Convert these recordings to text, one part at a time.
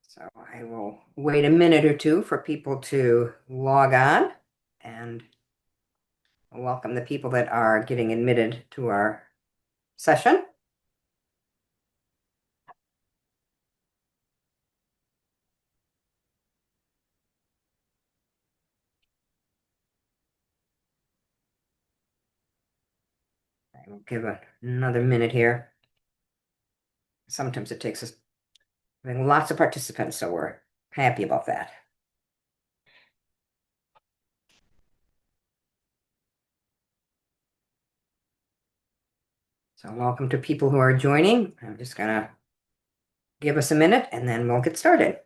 So I will wait a minute or two for people to log on and welcome the people that are getting admitted to our session. I will give another minute here. Sometimes it takes us having lots of participants, so we're happy about that. So welcome to people who are joining. I'm just gonna give us a minute and then we'll get started.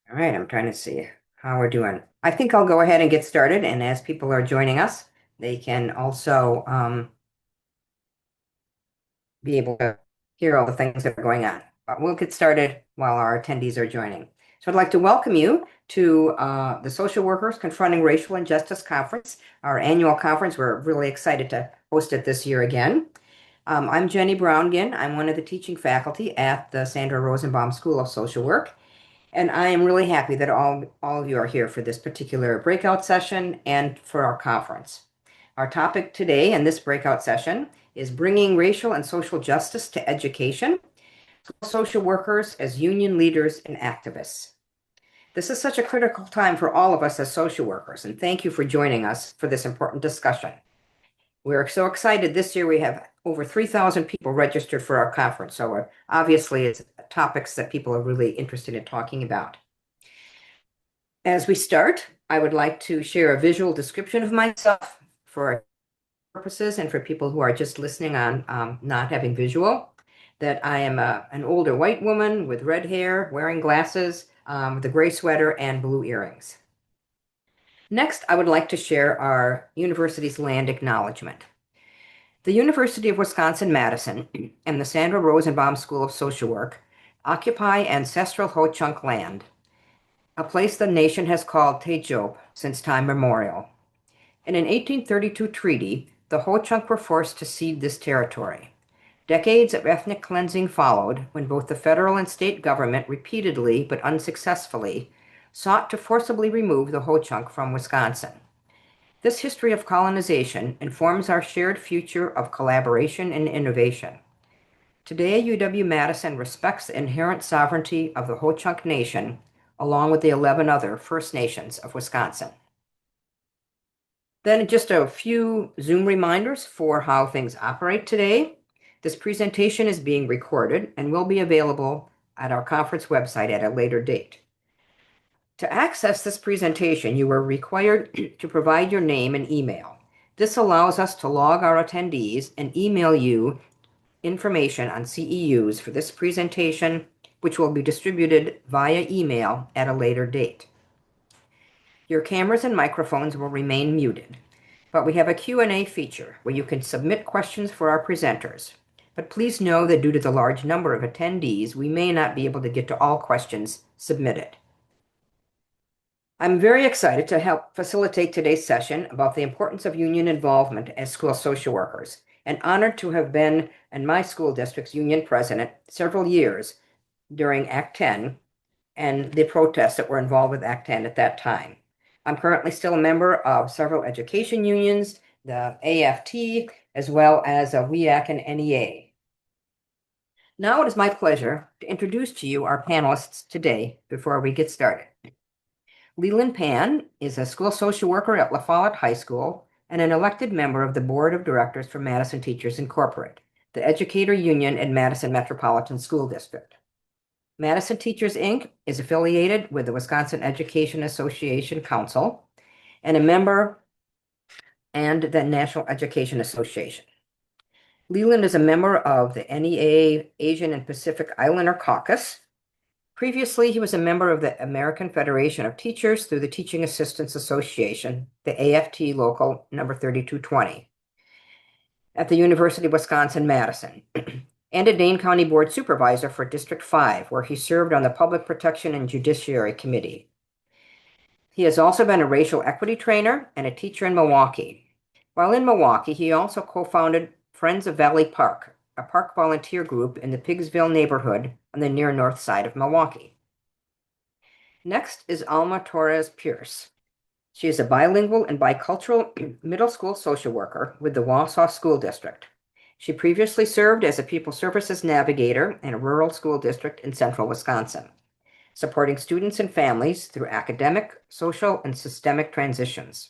All right, I'm trying to see how we're doing. I think I'll go ahead and get started, and as people are joining us, they can also be able to hear all the things that are going on. But we'll get started while our attendees are joining. So I'd like to welcome you to the Social Workers Confronting Racial Injustice Conference, our annual conference. We're really excited to host it this year again. I'm Jenny Browngen. I'm one of the teaching faculty at the Sandra Rosenbaum School of Social Work. And I am really happy that all of you are here for this particular breakout session and for our conference. Our topic today in this breakout session is bringing racial and social justice to education, social workers as union leaders and activists. This is such a critical time for all of us as social workers, and thank you for joining us for this important discussion. We're so excited this year. We have over 3,000 people registered for our conference, so obviously it's topics that people are really interested in talking about. As we start, I would like to share a visual description of myself for purposes and for people who are just listening on not having visual, that I am an older white woman with red hair, wearing glasses, with a gray sweater and blue earrings. Next, I would like to share our university's land acknowledgement. The University of Wisconsin-Madison and the Sandra Rosenbaum School of Social Work occupy ancestral Ho-Chunk land, a place the nation has called Tejob since time memorial. In an 1832 treaty, the Ho-Chunk were forced to cede this territory. Decades of ethnic cleansing followed when both the federal and state government repeatedly, but unsuccessfully, sought to forcibly remove the Ho-Chunk from Wisconsin. This history of colonization informs our shared future of collaboration and innovation. Today, UW-Madison respects the inherent sovereignty of the Ho-Chunk Nation, along with the 11 other First Nations of Wisconsin. Then just a few Zoom reminders for how things operate today. This presentation is being recorded and will be available at our conference website at a later date. To access this presentation, you are required to provide your name and email. This allows us to log our attendees and email you information on CEUs for this presentation, which will be distributed via email at a later date. Your cameras and microphones will remain muted, but we have a Q&A feature where you can submit questions for our presenters. But please know that due to the large number of attendees, we may not be able to get to all questions submitted. I'm very excited to help facilitate today's session about the importance of union involvement as school social workers, and honored to have been in my school district's union president several years during Act 10 and the protests that were involved with Act 10 at that time. I'm currently still a member of several education unions, the AFT, as well as a WEAC and NEA. Now it is my pleasure to introduce to you our panelists today before we get started. Leland Pan is a school social worker at La Follette High School and an elected member of the board of directors for Madison Teachers Incorporated, the educator union in Madison Metropolitan School District. Madison Teachers, Inc. is affiliated with the Wisconsin Education Association Council and a member and the National Education Association. Leland is a member of the NEA Asian and Pacific Islander Caucus, Previously, he was a member of the American Federation of Teachers through the Teaching Assistants Association, the AFT Local number 3220, at the University of Wisconsin-Madison, and a Dane County Board Supervisor for District 5, where he served on the Public Protection and Judiciary Committee. He has also been a racial equity trainer and a teacher in Milwaukee. While in Milwaukee, he also co-founded Friends of Valley Park, a park volunteer group in the Pigsville neighborhood on the near north side of Milwaukee. Next is Alma Torres Pierce. She is a bilingual and bicultural middle school social worker with the Wausau School District. She previously served as a People Services Navigator in a rural school district in central Wisconsin, supporting students and families through academic, social, and systemic transitions.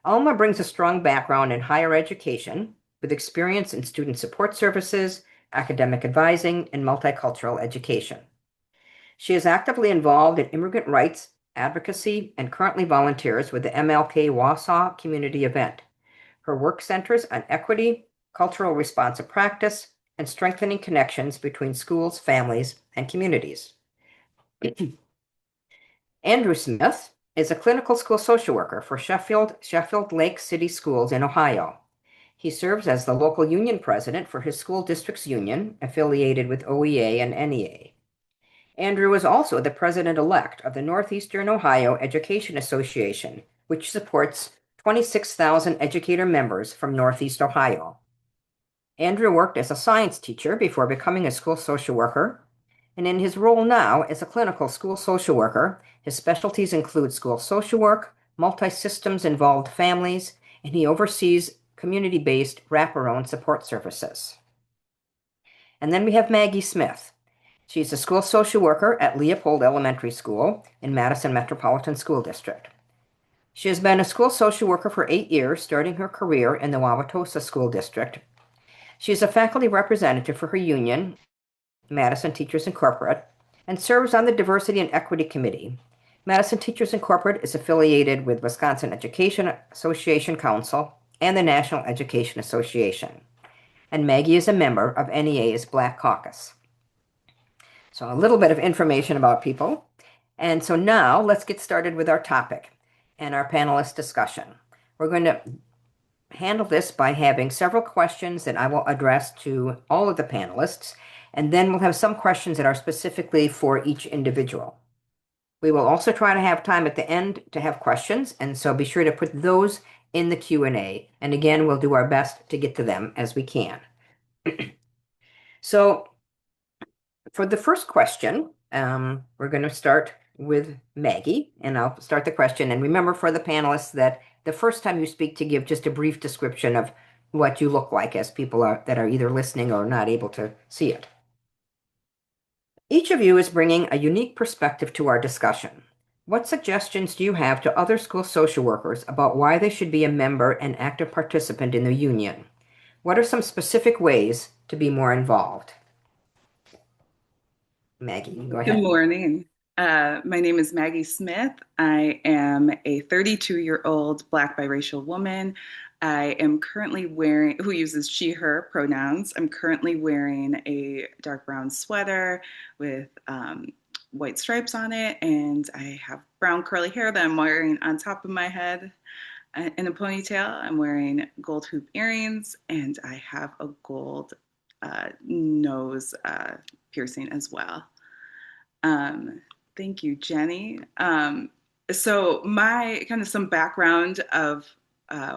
Alma brings a strong background in higher education with experience in student support services, academic advising, and multicultural education. She is actively involved in immigrant rights advocacy and currently volunteers with the MLK Wausau Community Event. Her work centers on equity, cultural responsive practice, and strengthening connections between schools, families, and communities. Andrew Smith is a clinical school social worker for Sheffield Lake City Schools in Ohio. He serves as the local union president for his school district's union, affiliated with OEA and NEA. Andrew is also the president-elect of the Northeastern Ohio Education Association, which supports 26,000 educator members from Northeast Ohio. Andrew worked as a science teacher before becoming a school social worker, and in his role now as a clinical school social worker, his specialties include school social work, multi-systems involved families, and he oversees community-based wraparound support services. And then we have Maggie Smith. She's a school social worker at Leopold Elementary School in Madison Metropolitan School District. She has been a school social worker for 8 years, starting her career in the Wauwatosa School District. She is a faculty representative for her union, Madison Teachers Incorporated, and serves on the Diversity and Equity Committee. Madison Teachers Incorporated is affiliated with Wisconsin Education Association Council and the National Education Association. And Maggie is a member of NEA's Black Caucus. So a little bit of information about people. And so now let's get started with our topic and our panelist discussion. We're going to handle this by having several questions that I will address to all of the panelists, and then we'll have some questions that are specifically for each individual. We will also try to have time at the end to have questions, and so be sure to put those in the Q&A. And again, we'll do our best to get to them as we can. So for the first question, we're going to start with Maggie, and I'll start the question. And remember for the panelists that the first time you speak to give just a brief description of what you look like as people that are either listening or not able to see it. Each of you is bringing a unique perspective to our discussion. What suggestions do you have to other school social workers about why they should be a member and active participant in the union? What are some specific ways to be more involved? Maggie, go ahead. Good morning. My name is Maggie Smith. I am a 32-year-old Black biracial woman. I am currently who uses she, her pronouns. I'm currently wearing a dark brown sweater with white stripes on it, and I have brown curly hair that I'm wearing on top of my head in a ponytail. I'm wearing gold hoop earrings, and I have a gold nose piercing as well. Thank you, Jenny. So my kind of some background of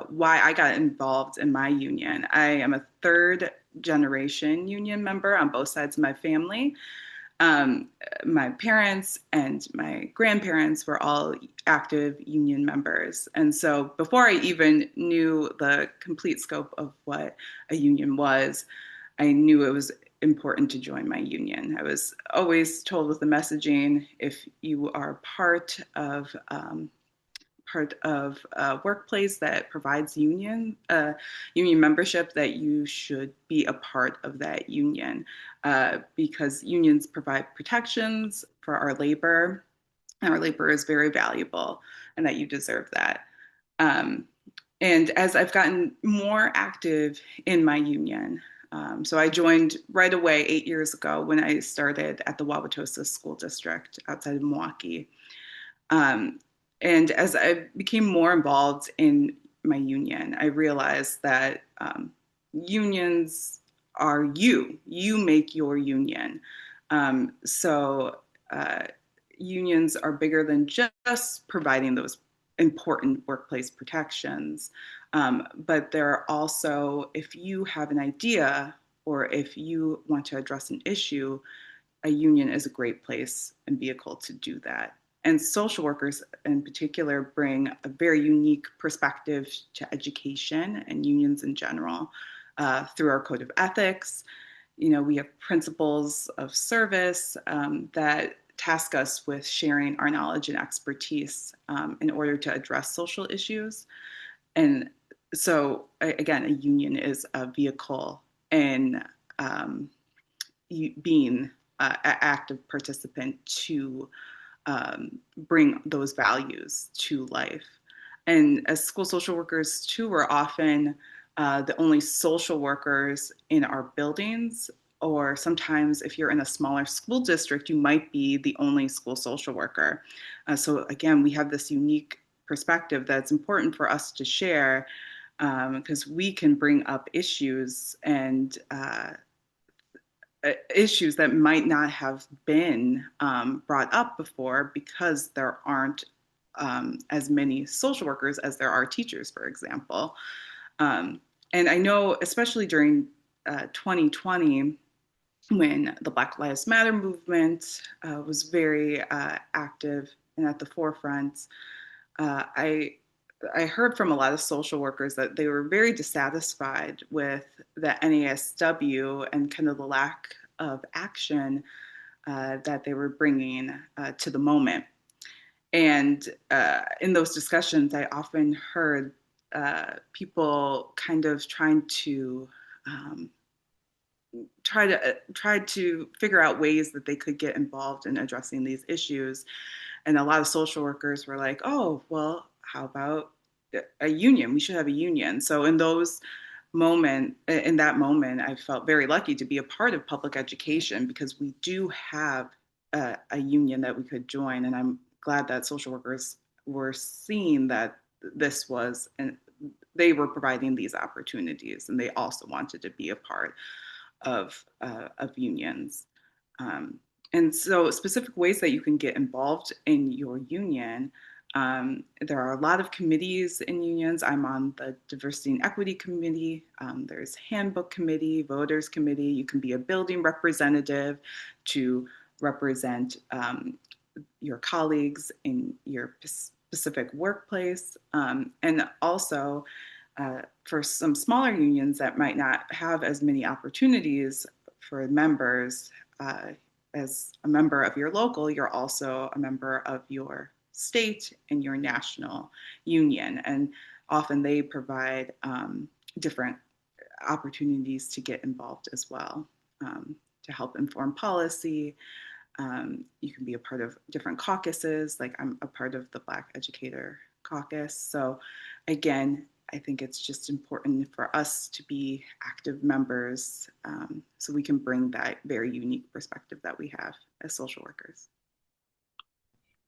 why I got involved in my union. I am a third generation union member on both sides of my family. My parents and my grandparents were all active union members. And so before I even knew the complete scope of what a union was, I knew it was important to join my union. I was always told with the messaging, if you are part of a workplace that provides union membership, that you should be a part of that union because unions provide protections for our labor, and our labor is very valuable, and that you deserve that. And as I've gotten more active in my union, So I joined right away 8 years ago when I started at the Wauwatosa School District outside of Milwaukee. Um, and as I became more involved in my union, I realized that unions are you. You make your union. So unions are bigger than just providing those important workplace protections. But there are also, if you have an idea or if you want to address an issue, a union is a great place and vehicle to do that. And social workers in particular bring a very unique perspective to education and unions in general through our code of ethics. You know, we have principles of service that task us with sharing our knowledge and expertise in order to address social issues. And so, again, a union is a vehicle in being an active participant to bring those values to life. And as school social workers, too, we're often the only social workers in our buildings, or sometimes if you're in a smaller school district, you might be the only school social worker. So again, we have this unique perspective that's important for us to share because we can bring up issues and issues that might not have been brought up before because there aren't as many social workers as there are teachers, for example. And I know, especially during 2020, when the Black Lives Matter movement was very active and at the forefront, I heard from a lot of social workers that they were very dissatisfied with the NASW and kind of the lack of action that they were bringing to the moment. And in those discussions, I often heard people kind of trying to try to figure out ways that they could get involved in addressing these issues. And a lot of social workers were like, "Oh, well, how about a union? We should have a union." So in that moment, I felt very lucky to be a part of public education because we do have a union that we could join, and I'm glad that social workers were seeing that this was and they were providing these opportunities, and they also wanted to be a part of unions. And so, specific ways that you can get involved in your union. There are a lot of committees in unions. I'm on the Diversity and Equity Committee. There's Handbook Committee, Voters Committee. You can be a building representative to represent your colleagues in your specific workplace. And also, for some smaller unions that might not have as many opportunities for members, as a member of your local, you're also a member of your state and your national union. And often they provide different opportunities to get involved as well to help inform policy. You can be a part of different caucuses, like I'm a part of the Black Educator Caucus. So again, I think it's just important for us to be active members so we can bring that very unique perspective that we have as social workers.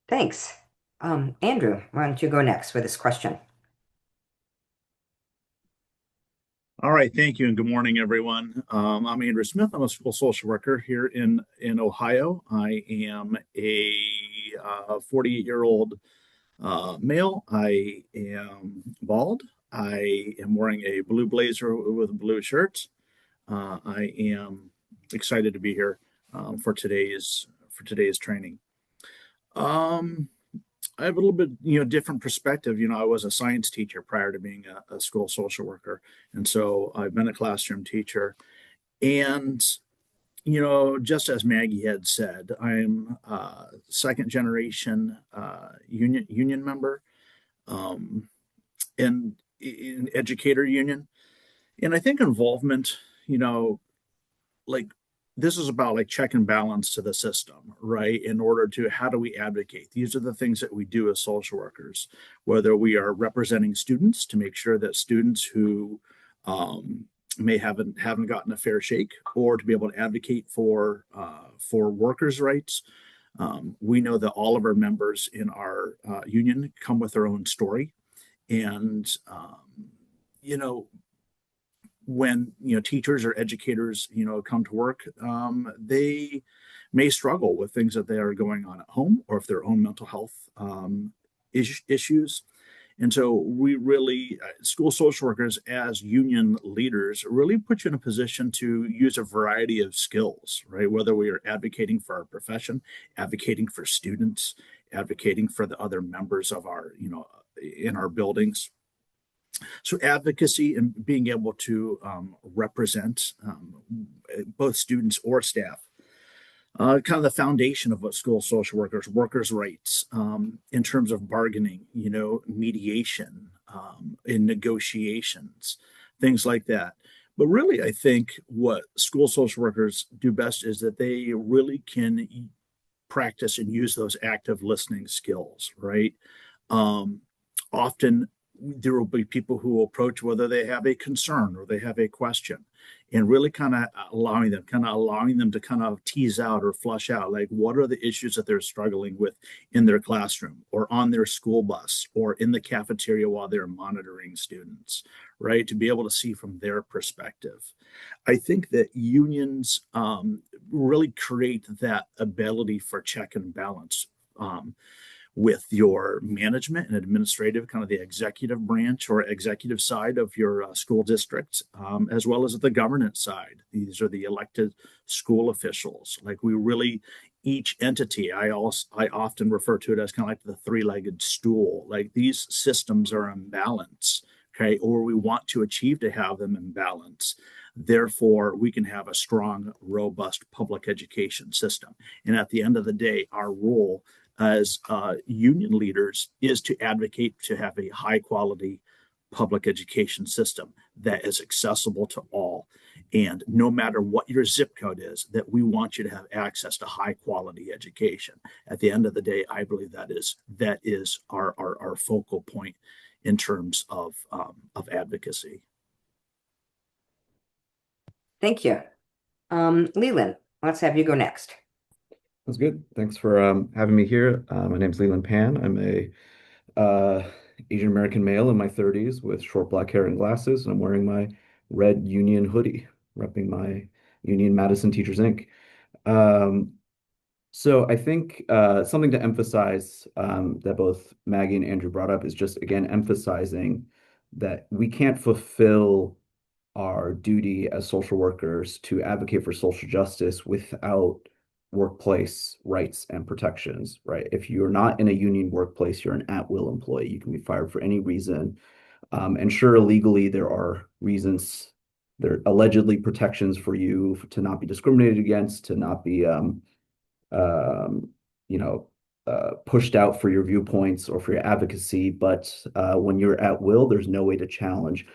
Thanks. Andrew, why don't you go next with this question? All right, thank you, and good morning, everyone. I'm Andrew Smith. I'm a school social worker here in Ohio. I am a 48-year-old male. I am bald. I am wearing a blue blazer with a blue shirt. I am excited to be here for today's training. I have a little bit, different perspective. I was a science teacher prior to being a school social worker. And so I've been a classroom teacher. And, just as Maggie had said, I'm a second generation union member and in educator union. And I think involvement, like this is about like check and balance to the system, right? In order to how do we advocate? These are the things that we do as social workers, whether we are representing students to make sure that students who may haven't gotten a fair shake, or to be able to advocate for workers' rights. We know that all of our members in our union come with their own story, and you know, when teachers or educators come to work, they may struggle with things that they are going on at home, or if their own mental health issues. And so we really, school social workers as union leaders, really put you in a position to use a variety of skills, right? Whether we are advocating for our profession, advocating for students, advocating for the other members of our, in our buildings. So advocacy and being able to represent both students or staff, kind of the foundation of what school social workers' rights, in terms of bargaining, mediation, in negotiations, things like that. But really, I think what school social workers do best is that they really can practice and use those active listening skills, right? Often there will be people who will approach whether they have a concern or they have a question, and really kind of allowing them to kind of tease out or flush out, like, what are the issues that they're struggling with in their classroom or on their school bus or in the cafeteria while they're monitoring students, right? To be able to see from their perspective. I think that unions really create that ability for check and balance, with your management and administrative, kind of the executive branch or executive side of your school district, as well as the governance side. These are the elected school officials. Like, we really, each entity, I often refer to it as kind of like the three-legged stool. Like, these systems are in balance, okay, or we want to achieve to have them in balance. Therefore, we can have a strong, robust public education system. And at the end of the day, our role as union leaders is to advocate to have a high quality public education system that is accessible to all. And no matter what your zip code is, that we want you to have access to high quality education. At the end of the day, I believe that is our focal point in terms of advocacy. Thank you. Leland, let's have you go next. That's good. Thanks for having me here. My name's Leland Pan. I'm a Asian American male in my 30s with short black hair and glasses, and I'm wearing my red union hoodie, repping my union Madison Teachers Inc. So I think something to emphasize that both Maggie and Andrew brought up is just, again, emphasizing that we can't fulfill our duty as social workers to advocate for social justice without workplace rights and protections, right? If you're not in a union workplace, you're an at-will employee. You can be fired for any reason. And sure, legally, there are reasons, there are allegedly protections for you to not be discriminated against, to not be, pushed out for your viewpoints or for your advocacy. But when you're at will, there's no way to challenge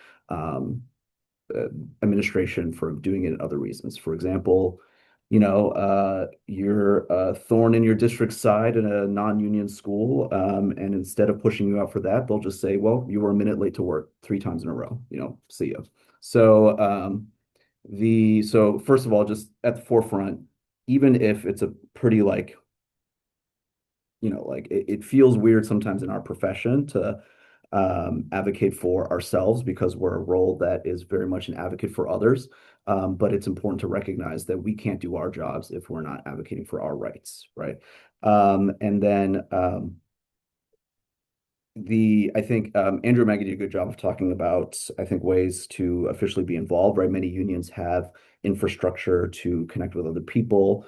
administration for doing it in other reasons. For example, you're a thorn in your district's side in a non-union school, and instead of pushing you out for that, they'll just say, well, you were a minute late to work 3 times in a row, see you. So so first of all, just at the forefront, even if it's a pretty it feels weird sometimes in our profession to advocate for ourselves, because we're a role that is very much an advocate for others. But it's important to recognize that we can't do our jobs if we're not advocating for our rights, right? And then I think Andrew and Maggie did a good job of talking about, I think, ways to officially be involved, right? Many unions have infrastructure to connect with other people,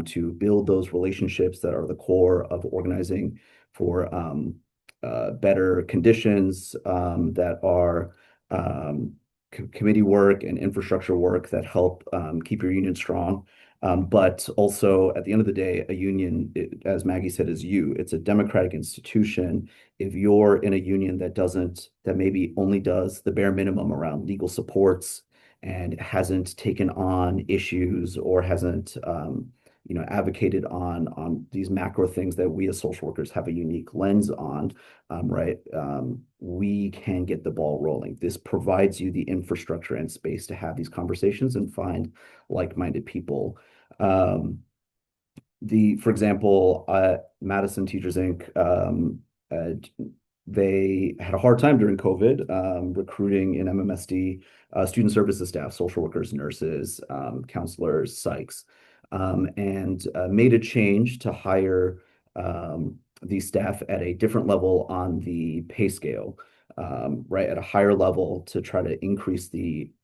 to build those relationships that are the core of organizing for better conditions, that are committee work and infrastructure work that help keep your union strong. But also, at the end of the day, a union, as Maggie said, it's a democratic institution. If you're in a union that maybe only does the bare minimum around legal supports and hasn't taken on issues or hasn't advocated on these macro things that we as social workers have a unique lens on, right? We can get the ball rolling. This provides you the infrastructure and space to have these conversations and find like-minded people. For example, Madison Teachers Inc. Uh, they had a hard time during COVID recruiting in MMSD student services staff, social workers, nurses, counselors, psychs, and made a change to hire these staff at a different level on the pay scale, right, at a higher level to try to increase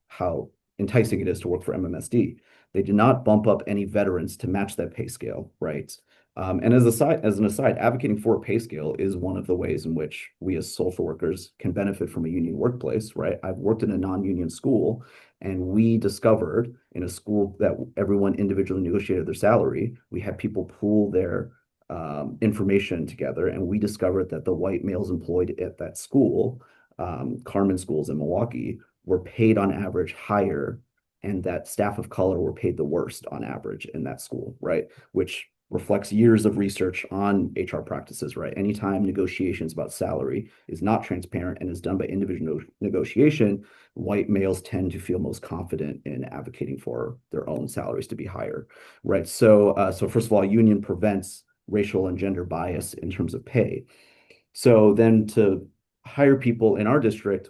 how enticing it is to work for MMSD. They did not bump up any veterans to match that pay scale, right? And as an aside, advocating for a pay scale is one of the ways in which we as social workers can benefit from a union workplace, right? I've worked in a non-union school, and we discovered in a school that everyone individually negotiated their salary. We had people pool their information together, and we discovered that the white males employed at that school, Carmen schools in Milwaukee, were paid on average higher, and that staff of color were paid the worst on average in that school, right? Which reflects years of research on HR practices, right? Anytime negotiations about salary is not transparent and is done by individual negotiation, white males tend to feel most confident in advocating for their own salaries to be higher, right? So first of all, union prevents racial and gender bias in terms of pay. So then to hire people in our district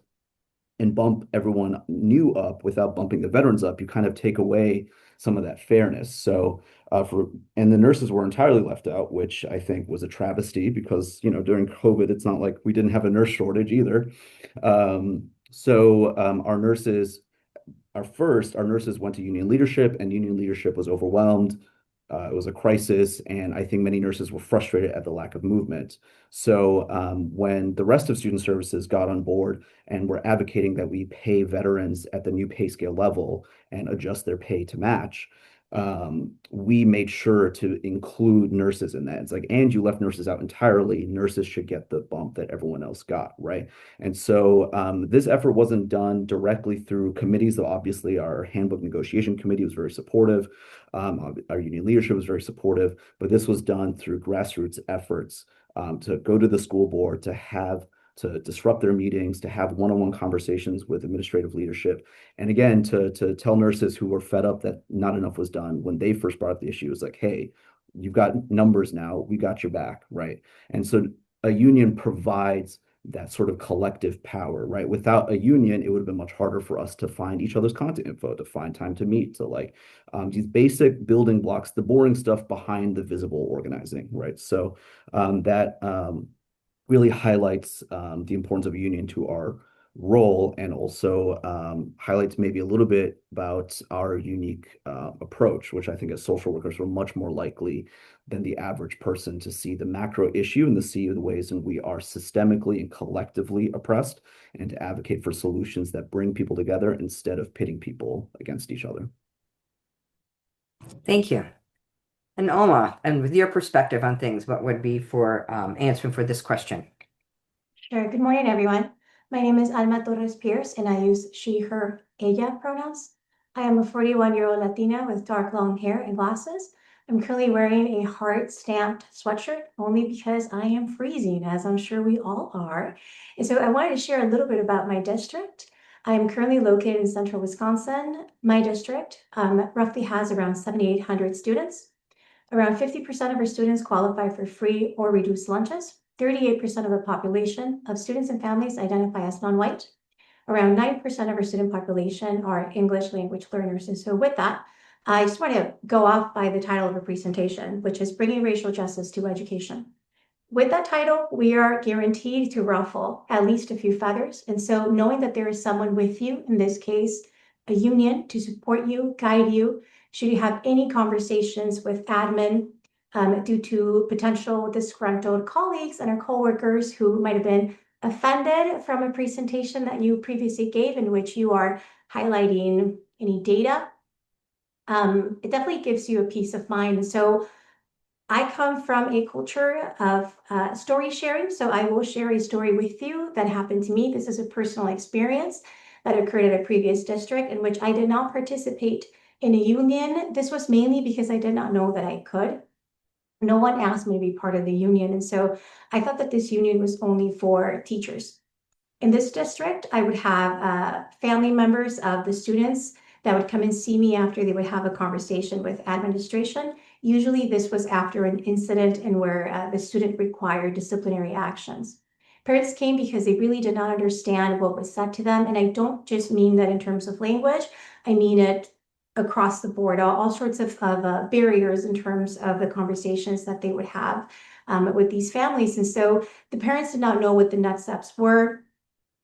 and bump everyone new up without bumping the veterans up, you kind of take away some of that fairness. So and the nurses were entirely left out, which I think was a travesty because, during COVID, it's not like we didn't have a nurse shortage either. Our nurses went to union leadership, and union leadership was overwhelmed. It was a crisis, and I think many nurses were frustrated at the lack of movement. So when the rest of student services got on board and were advocating that we pay veterans at the new pay scale level and adjust their pay to match, we made sure to include nurses in that. It's like, and you left nurses out entirely. Nurses should get the bump that everyone else got, right? And so this effort wasn't done directly through committees, though obviously our handbook negotiation committee was very supportive. Our union leadership was very supportive, but this was done through grassroots efforts to go to the school board, to disrupt their meetings, to have one-on-one conversations with administrative leadership. And again, to tell nurses who were fed up that not enough was done when they first brought up the issue, it was like, hey, you've got numbers now, we got your back, right? And so a union provides that sort of collective power, right? Without a union, it would have been much harder for us to find each other's content info, to find time to meet, to these basic building blocks, the boring stuff behind the visible organizing, right? So that really highlights the importance of a union to our role, and also highlights maybe a little bit about our unique approach, which I think as social workers, we're much more likely than the average person to see the macro issue and to see the ways in we are systemically and collectively oppressed, and to advocate for solutions that bring people together instead of pitting people against each other. Thank you. And Alma, and with your perspective on things, what would be for answering for this question? Sure. Good morning, everyone. My name is Alma Torres Pierce, and I use she, her, ella pronouns. I am a 41-year-old Latina with dark long hair and glasses. I'm currently wearing a heart-stamped sweatshirt only because I am freezing, as I'm sure we all are. And so I wanted to share a little bit about my district. I am currently located in central Wisconsin. My district roughly has around 7,800 students. Around 50% of our students qualify for free or reduced lunches. 38% of the population of students and families identify as non-white. Around 9% of our student population are English language learners. And so with that, I just want to go off by the title of our presentation, which is Bringing Racial Justice to Education. With that title, we are guaranteed to ruffle at least a few feathers. And so knowing that there is someone with you, in this case, a union to support you, guide you, should you have any conversations with admin due to potential disgruntled colleagues and our coworkers who might have been offended from a presentation that you previously gave in which you are highlighting any data, it definitely gives you a peace of mind. So I come from a culture of story sharing, so I will share a story with you that happened to me. This is a personal experience that occurred at a previous district in which I did not participate In a union, this was mainly because I did not know that I could. No one asked me to be part of the union. And so I thought that this union was only for teachers. In this district, I would have family members of the students that would come and see me after they would have a conversation with administration. Usually this was after an incident and where the student required disciplinary actions. Parents came because they really did not understand what was said to them. And I don't just mean that in terms of language, I mean it across the board, all sorts of barriers in terms of the conversations that they would have with these families. And so the parents did not know what the next steps were,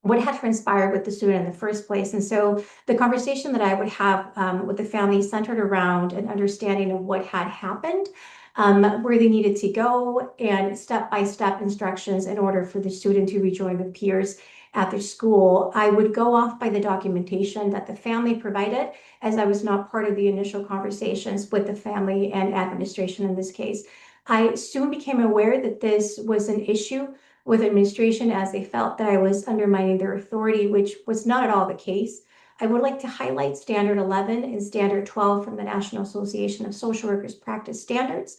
what had transpired with the student in the first place. And so the conversation that I would have with the family centered around an understanding of what had happened, where they needed to go, and step-by-step instructions in order for the student to rejoin the peers at their school. I would go off by the documentation that the family provided, as I was not part of the initial conversations with the family and administration in this case. I soon became aware that this was an issue with administration, as they felt that I was undermining their authority, which was not at all the case. I would like to highlight Standard 11 and Standard 12 from the National Association of Social Workers Practice Standards.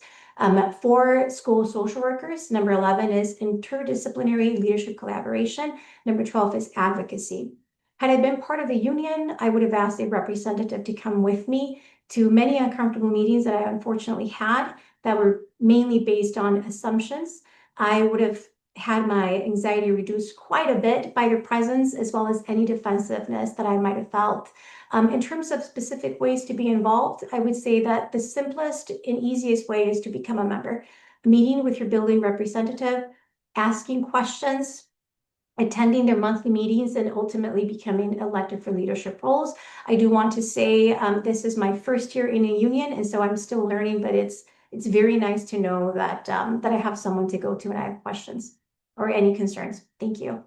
For school social workers, number 11 is interdisciplinary leadership collaboration. Number 12 is advocacy. Had I been part of the union, I would have asked a representative to come with me to many uncomfortable meetings that I unfortunately had that were mainly based on assumptions. I would have had my anxiety reduced quite a bit by their presence, as well as any defensiveness that I might have felt. In terms of specific ways to be involved, I would say that the simplest and easiest way is to become a member. Meeting with your building representative, asking questions, attending their monthly meetings, and ultimately becoming elected for leadership roles. I do want to say this is my first year in a union, and so I'm still learning, but it's very nice to know that that I have someone to go to when I have questions or any concerns. Thank you.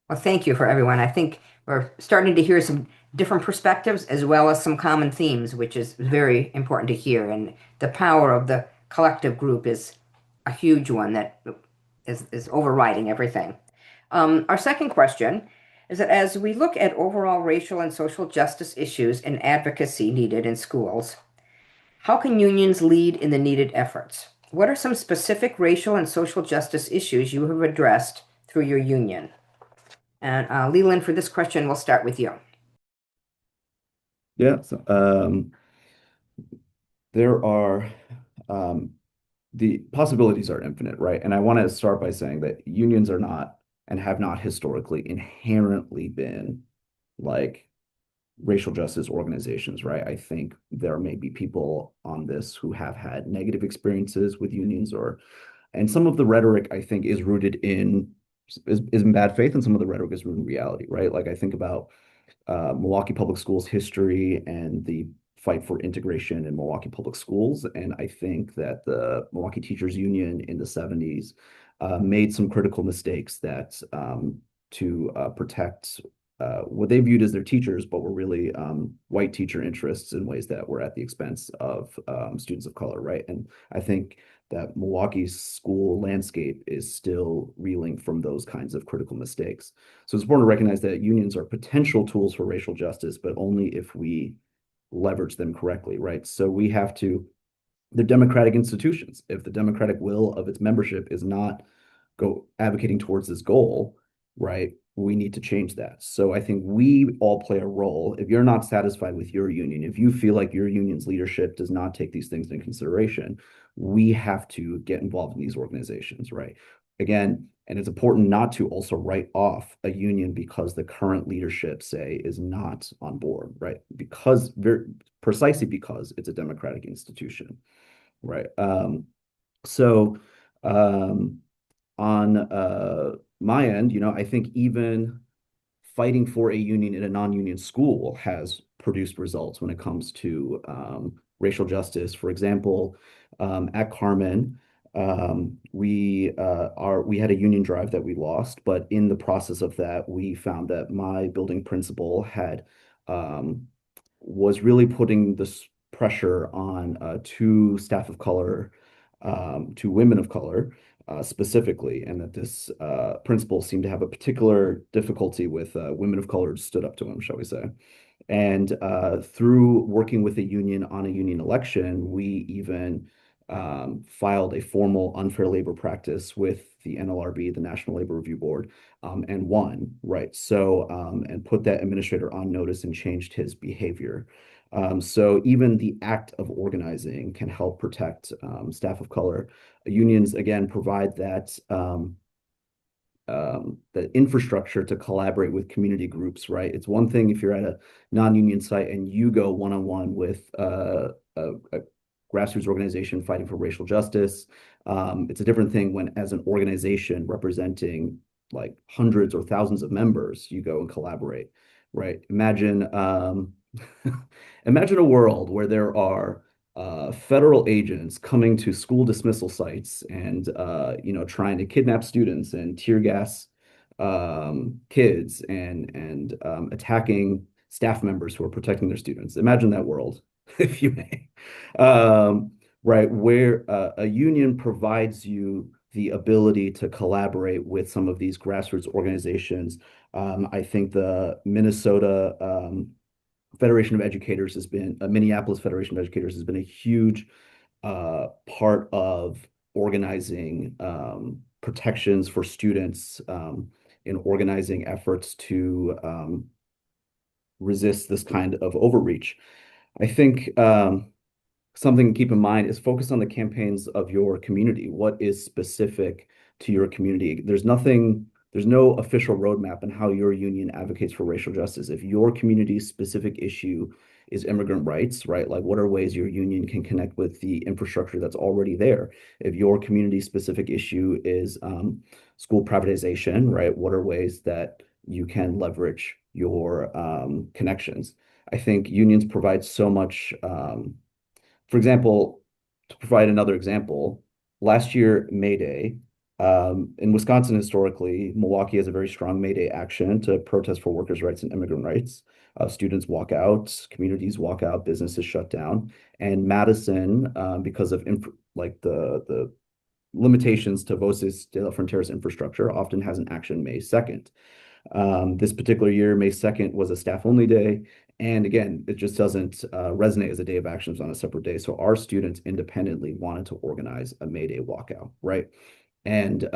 Well, thank you for everyone. I think we're starting to hear some different perspectives as well as some common themes, which is very important to hear. And the power of the collective group is a huge one that is overriding everything. Our second question is that as we look at overall racial and social justice issues and advocacy needed in schools, how can unions lead in the needed efforts? What are some specific racial and social justice issues you have addressed through your union? And Leland, for this question, we'll start with you. Yeah, so there are the possibilities are infinite, right? And I want to start by saying that unions are not and have not historically inherently been like racial justice organizations, right? I think there may be people on this who have had negative experiences with unions, and some of the rhetoric I think is rooted is in bad faith, and some of the rhetoric is rooted in reality, right? Like I think about Milwaukee Public Schools history and the fight for integration in Milwaukee Public Schools. And I think that the Milwaukee Teachers Union in the 70s made some critical mistakes that to protect what they viewed as their teachers, but were really white teacher interests in ways that were at the expense of students of color, right? And I think that Milwaukee's school landscape is still reeling from those kinds of critical mistakes. So it's important to recognize that unions are potential tools for racial justice, but only if we leverage them correctly, right? So we have to, they're democratic institutions. If the democratic will of its membership is not advocating towards this goal, right, we need to change that. So I think we all play a role. If you're not satisfied with your union, if you feel like your union's leadership does not take these things into consideration, we have to get involved in these organizations, right? Again, and it's important not to also write off a union because the current leadership, say, is not on board, right? Precisely because it's a democratic institution, right? So on my end, I think even fighting for a union in a non-union school has produced results when it comes to racial justice. For example, at Carmen, we had a union drive that we lost, but in the process of that, we found that my building principal was really putting this pressure on two staff of color, two women of color, specifically, and that this principal seemed to have a particular difficulty with women of color stood up to him, shall we say. And through working with a union on a union election, we even filed a formal unfair labor practice with the NLRB, the National Labor Review Board, and won, right? So, and put that administrator on notice and changed his behavior. So even the act of organizing can help protect staff of color. Unions, again, provide the infrastructure to collaborate with community groups, right? It's one thing if you're at a non-union site and you go one-on-one with a grassroots organization fighting for racial justice. It's a different thing when, as an organization representing like hundreds or thousands of members, you go and collaborate, right? Imagine a world where there are federal agents coming to school dismissal sites and trying to kidnap students and tear gas kids and attacking staff members who are protecting their students. Imagine that world, if you may. Right, where a union provides you the ability to collaborate with some of these grassroots organizations. I think the Minnesota Federation of Educators has been, Minneapolis Federation of Educators has been a huge part of organizing protections for students in organizing efforts to resist this kind of overreach. I think something to keep in mind is focus on the campaigns of your community. What is specific to your community? There's no official roadmap on how your union advocates for racial justice. If your community's specific issue is immigrant rights, right? Like what are ways your union can connect with the infrastructure that's already there? If your community specific issue is school privatization, right? What are ways that you can leverage your connections? I think unions provide so much. For example, to provide another example, last year, May Day, in Wisconsin, historically, Milwaukee has a very strong May Day action to protest for workers' rights and immigrant rights. Students walk out, communities walk out, businesses shut down. And Madison, because of the limitations to Voces de la Frontera's infrastructure, often has an action May 2nd. This particular year, May 2nd was a staff-only day. And again, it just doesn't resonate as a day of actions on a separate day. So our students independently wanted to organize a May Day walkout, right? And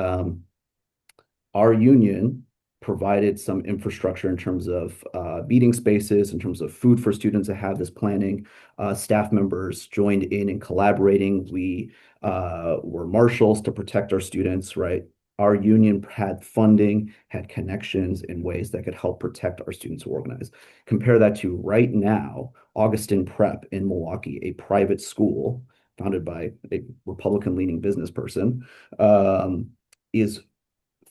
our union provided some infrastructure in terms of meeting spaces, in terms of food for students that have this planning. Staff members joined in collaborating. We were marshals to protect our students, right? Our union had funding, had connections in ways that could help protect our students who organize. Compare that to right now, Augustin Prep in Milwaukee, a private school founded by a Republican-leaning business person, is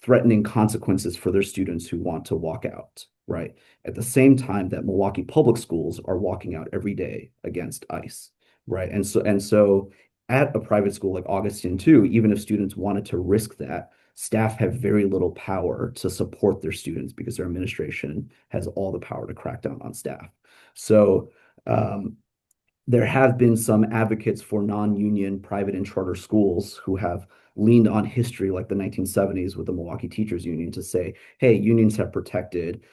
threatening consequences for their students who want to walk out, right? At the same time that Milwaukee public schools are walking out every day against ICE, right? And so at a private school like Augustin too, even if students wanted to risk that, staff have very little power to support their students because their administration has all the power to crack down on staff. So there have been some advocates for non-union private and charter schools who have leaned on history like the 1970s with the Milwaukee Teachers Union to say, hey, unions have protected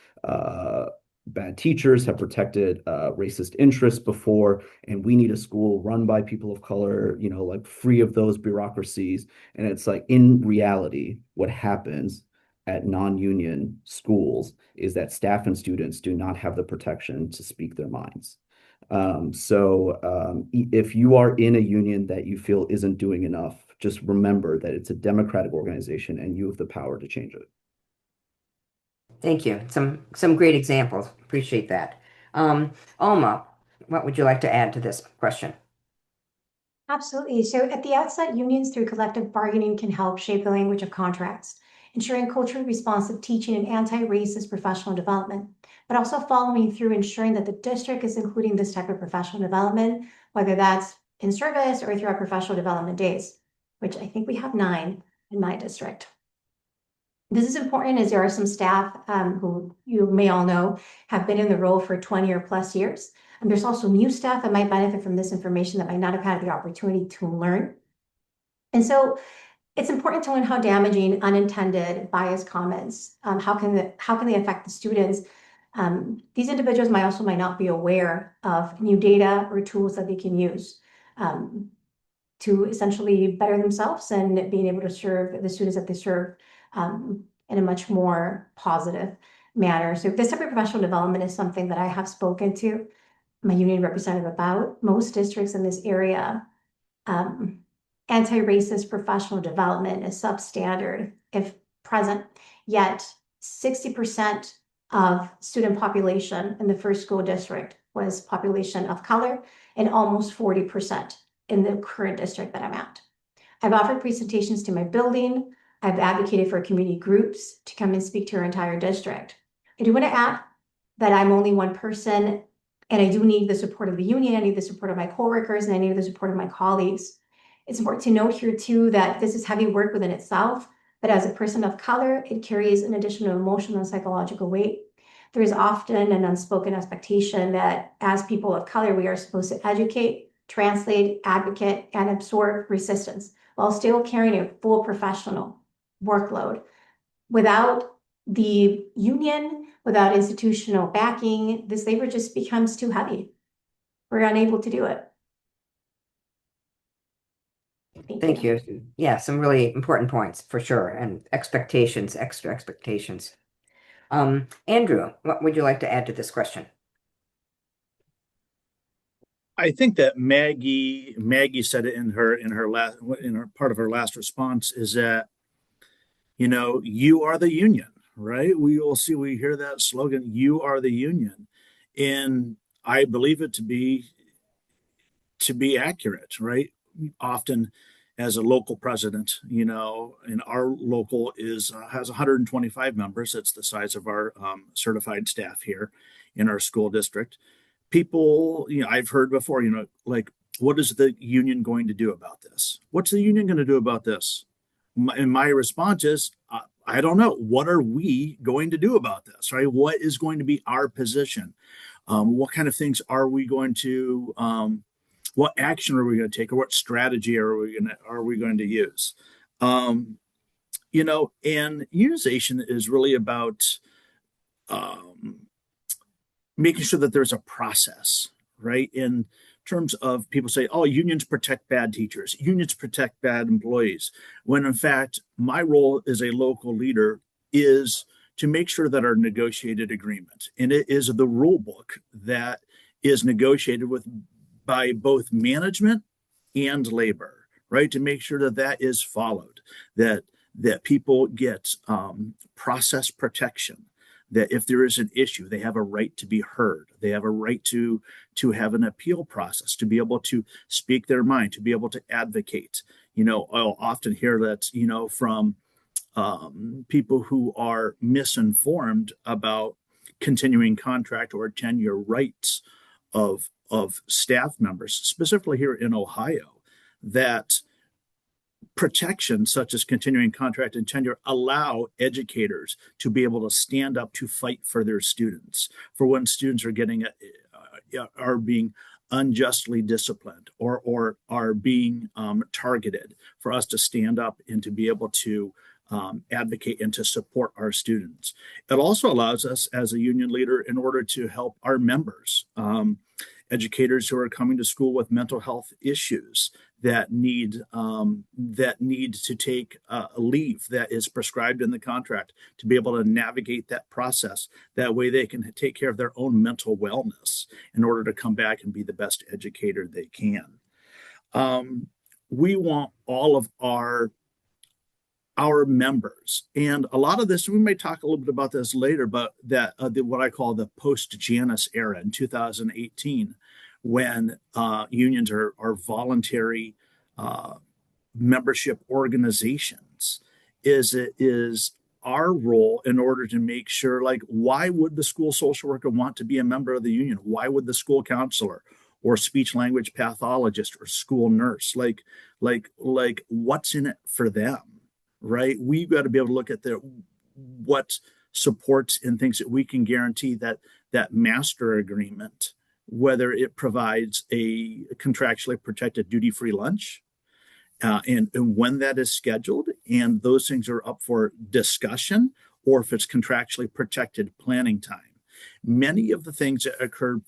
bad teachers, have protected racist interests before, and we need a school run by people of color, like free of those bureaucracies. And it's like, in reality, what happens at non-union schools is that staff and students do not have the protection to speak their minds. If you are in a union that you feel isn't doing enough, just remember that it's a democratic organization and you have the power to change it. Thank you. Some great examples. Appreciate that. Alma, what would you like to add to this question? Absolutely. So at the outset, unions through collective bargaining can help shape the language of contracts, ensuring culturally responsive teaching and anti-racist professional development, but also following through ensuring that the district is including this type of professional development, whether that's in service or throughout professional development days, which I think we have 9 in my district. This is important as there are some staff who you may all know have been in the role for 20 or plus years. And there's also new staff that might benefit from this information that might not have had the opportunity to learn. And so it's important to learn how damaging unintended bias comments, how can they affect the students These individuals might not be aware of new data or tools that they can use to essentially better themselves and being able to serve the students that they serve in a much more positive manner. So this type of professional development is something that I have spoken to my union representative about. Most districts in this area, anti-racist professional development is substandard if present, yet 60% of student population in the first school district was population of color, and almost 40% in the current district that I'm at. I've offered presentations to my building. I've advocated for community groups to come and speak to our entire district. I do want to add that I'm only one person, and I do need the support of the union. I need the support of my coworkers, and I need the support of my colleagues. It's important to note here too that this is heavy work within itself, but as a person of color, it carries an additional emotional and psychological weight. There is often an unspoken expectation that as people of color, we are supposed to educate, translate, advocate, and absorb resistance while still carrying a full professional workload. Without the union, without institutional backing, this labor just becomes too heavy. We're unable to do it. Thank you. Yeah, some really important points for sure, and expectations, extra expectations. Andrew, what would you like to add to this question? I think that Maggie said it in her part of her last response is that, you are the union, right? We hear that slogan, you are the union. And I believe it to be accurate, right? Often as a local president, and our local has 125 members. It's the size of our certified staff here in our school district. People, I've heard before, like, what is the union going to do about this? What's the union going to do about this? And my response is, I don't know. What are we going to do about this, right? What is going to be our position? What kind of things are we going to, what action are we going to take, or what strategy are we going to use? And unionization is really about making sure that there's a process, right? In terms of people say, oh, unions protect bad teachers, unions protect bad employees, when in fact, my role as a local leader is to make sure that our negotiated agreement, and it is the rule book that is negotiated with by both management and labor, right? To make sure that that is followed, that people get process protection, that if there is an issue, they have a right to be heard. They have a right to have an appeal process, to be able to speak their mind, to be able to advocate. I'll often hear that, from people who are misinformed about continuing contract or tenure rights of staff members, specifically here in Ohio, that protections such as continuing contract and tenure allow educators to be able to stand up to fight for their students, for when students are being unjustly disciplined or are being targeted, for us to stand up and to be able to advocate and to support our students. It also allows us as a union leader in order to help our members, educators who are coming to school with mental health issues that need to take a leave that is prescribed in the contract, to be able to navigate that process. That way they can take care of their own mental wellness in order to come back and be the best educator they can. We want all of our members, and a lot of this, we may talk a little bit about this later, but that what I call the post-Janus era in 2018, when unions are voluntary membership organizations, is our role in order to make sure, like, why would the school social worker want to be a member of the union? Why would the school counselor or speech language pathologist or school nurse, like what's in it for them? Right? We've got to be able to look at what supports and things that we can guarantee that master agreement, whether it provides a contractually protected duty-free lunch, and when that is scheduled, and those things are up for discussion, or if it's contractually protected planning time. Many of the things that occurred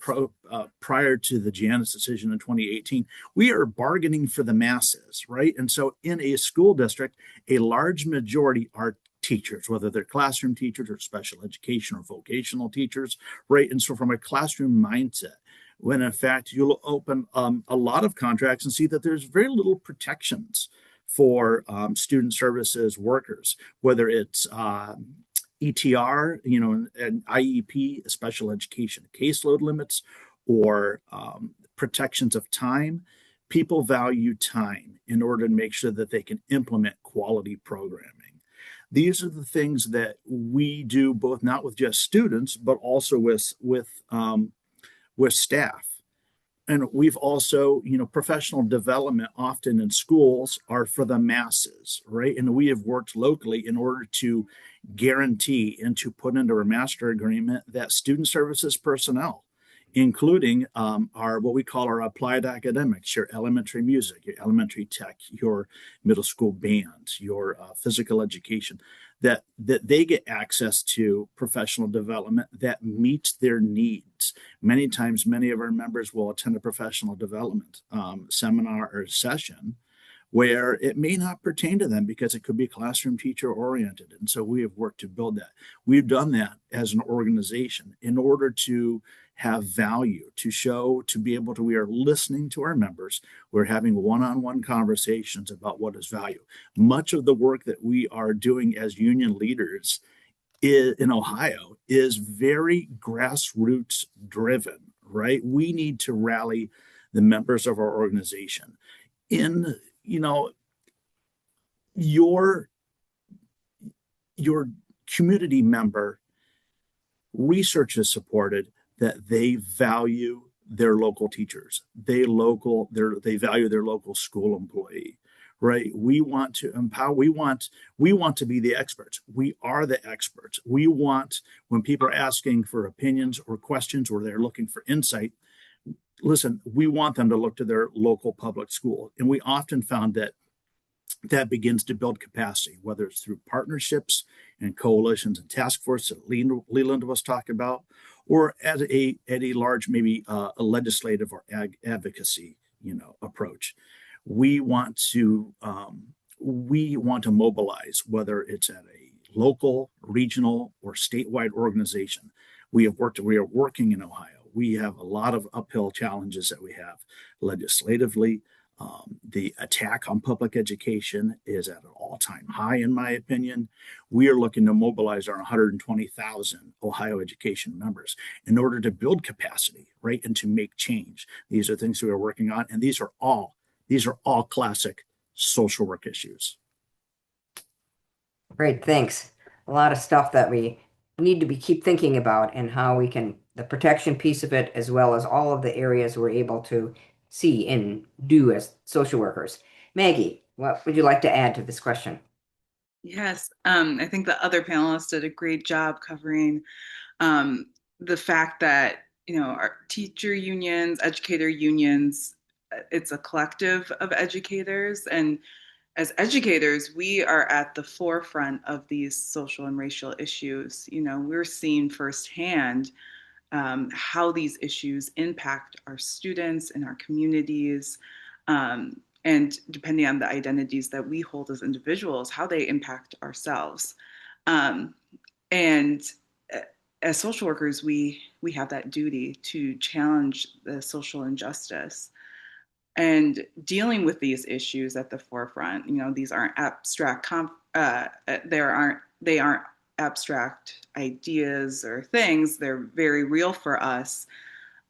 prior to the Janus decision in 2018, we are bargaining for the masses, right? And so in a school district, a large majority are teachers, whether they're classroom teachers or special education or vocational teachers, right? And so from a classroom mindset, when in fact you'll open a lot of contracts and see that there's very little protections for student services workers, whether it's ETR, an IEP, special education caseload limits, or protections of time. People value time in order to make sure that they can implement quality programming. These are the things that we do, both not with just students, but also with staff. And we've also, professional development often in schools are for the masses, right? And we have worked locally in order to guarantee and to put into our master agreement that student services personnel, including our what we call our applied academics, your elementary music, your elementary tech, your middle school band, your physical education, that they get access to professional development that meets their needs. Many times, many of our members will attend a professional development seminar or session where it may not pertain to them because it could be classroom teacher oriented. And so we have worked to build that. We've done that as an organization in order to have value, to show, to be able to, we are listening to our members. We're having one-on-one conversations about what is value. Much of the work that we are doing as union leaders in Ohio is very grassroots driven, right? We need to rally the members of our organization in, your community member. Research has supported that they value their local teachers. They value their local school employee, right? We want to empower. We want to be the experts. We are the experts. We want, when people are asking for opinions or questions or they're looking for insight, listen, we want them to look to their local public school. And we often found that begins to build capacity, whether it's through partnerships and coalitions and task force that Leland was talking about, or at a large, maybe a legislative or advocacy, approach. We want to mobilize, whether it's at a local, regional, or statewide organization. We are working in Ohio. We have a lot of uphill challenges that we have legislatively. The attack on public education is at an all-time high, in my opinion. We are looking to mobilize our 120,000 Ohio education members in order to build capacity, right, and to make change. These are things we are working on, and these are all classic social work issues. Great, thanks. A lot of stuff that we need to keep thinking about and how we can, the protection piece of it, as well as all of the areas we're able to see and do as social workers. Maggie, what would you like to add to this question? Yes, I think the other panelists did a great job covering the fact that, our teacher unions, educator unions, it's a collective of educators. And as educators, we are at the forefront of these social and racial issues. We're seeing firsthand how these issues impact our students and our communities, and depending on the identities that we hold as individuals, how they impact ourselves. And as social workers, we have that duty to challenge the social injustice and dealing with these issues at the forefront. These aren't abstract. They aren't abstract ideas or things. They're very real for us.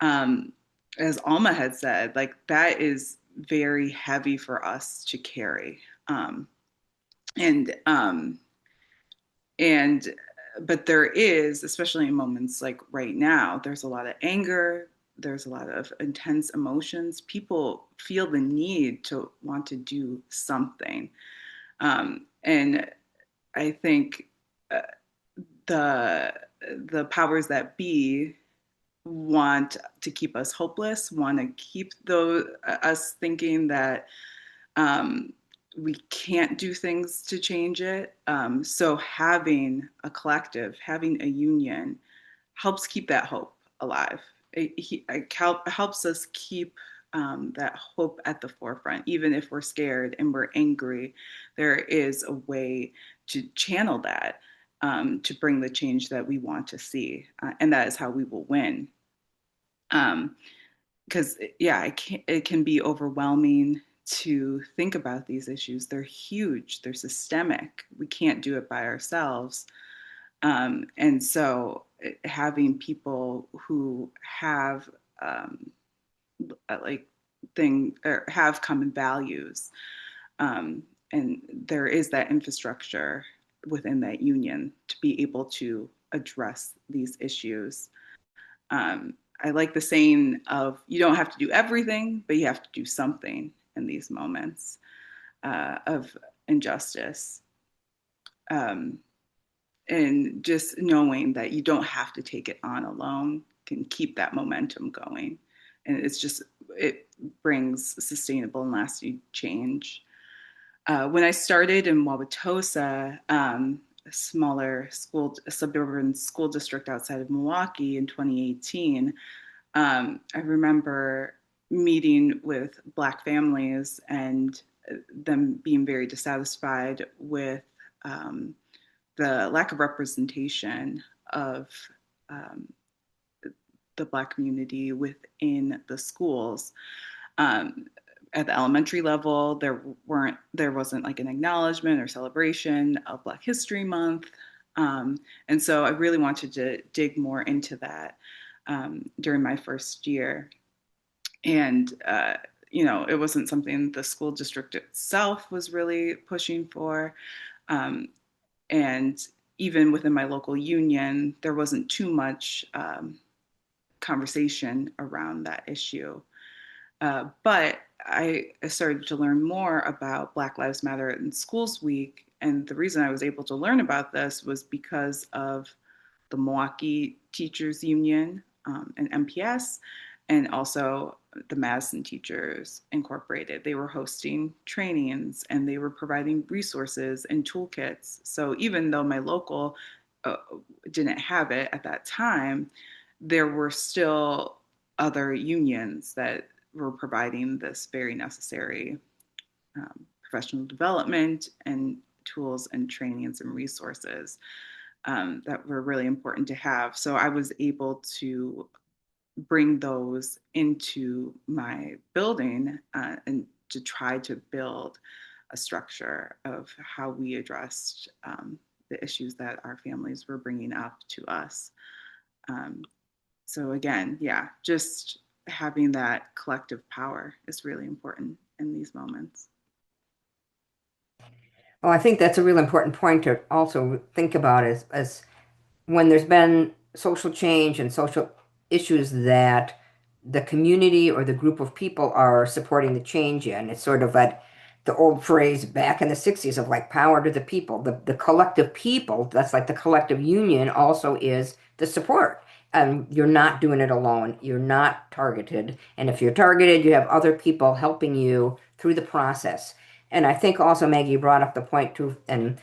As Alma had said, like, that is very heavy for us to carry. But there is, especially in moments like right now, there's a lot of anger, there's a lot of intense emotions. People feel the need to want to do something. And I think the powers that be want to keep us hopeless, want to keep us thinking that we can't do things to change it. So having a collective, having a union, helps keep that hope alive. Helps us keep that hope at the forefront. Even if we're scared and we're angry, there is a way to channel that to bring the change that we want to see. And that is how we will win. Because, yeah, it can be overwhelming to think about these issues. They're huge, they're systemic. We can't do it by ourselves. And so having people who have like thing or have common values, and there is that infrastructure within that union to be able to address these issues. I like the saying of you don't have to do everything, but you have to do something in these moments of injustice. And just knowing that you don't have to take it on alone can keep that momentum going. And it brings sustainable and lasting change. When I started in Wauwatosa, a smaller suburban school district outside of Milwaukee in 2018, I remember meeting with Black families and them being very dissatisfied with the lack of representation of um, the Black community within the schools. At the elementary level, there wasn't like an acknowledgement or celebration of Black History Month, and so I really wanted to dig more into that during my first year. And it wasn't something the school district itself was really pushing for. And even within my local union, there wasn't too much conversation around that issue. But I started to learn more about Black Lives Matter in Schools Week. And the reason I was able to learn about this was because of the Milwaukee Teachers Union and MPS, and also the Madison Teachers Incorporated. They were hosting trainings and they were providing resources and toolkits. So even though my local didn't have it at that time, there were still other unions that were providing this very necessary professional development and tools and trainings and resources that were really important to have. So I was able to bring those into my building and to try to build a structure of how we addressed the issues that our families were bringing up to us. So again, yeah, just having that collective power is really important in these moments. Well, I think that's a real important point to also think about as when there's been social change and social issues that the community or the group of people are supporting the change in. It's sort of like the old phrase back in the 60s of like power to the people. The collective people, that's like the collective union, also is the support. And you're not doing it alone. You're not targeted. And if you're targeted, you have other people helping you through the process. And I think also Maggie brought up the point too, and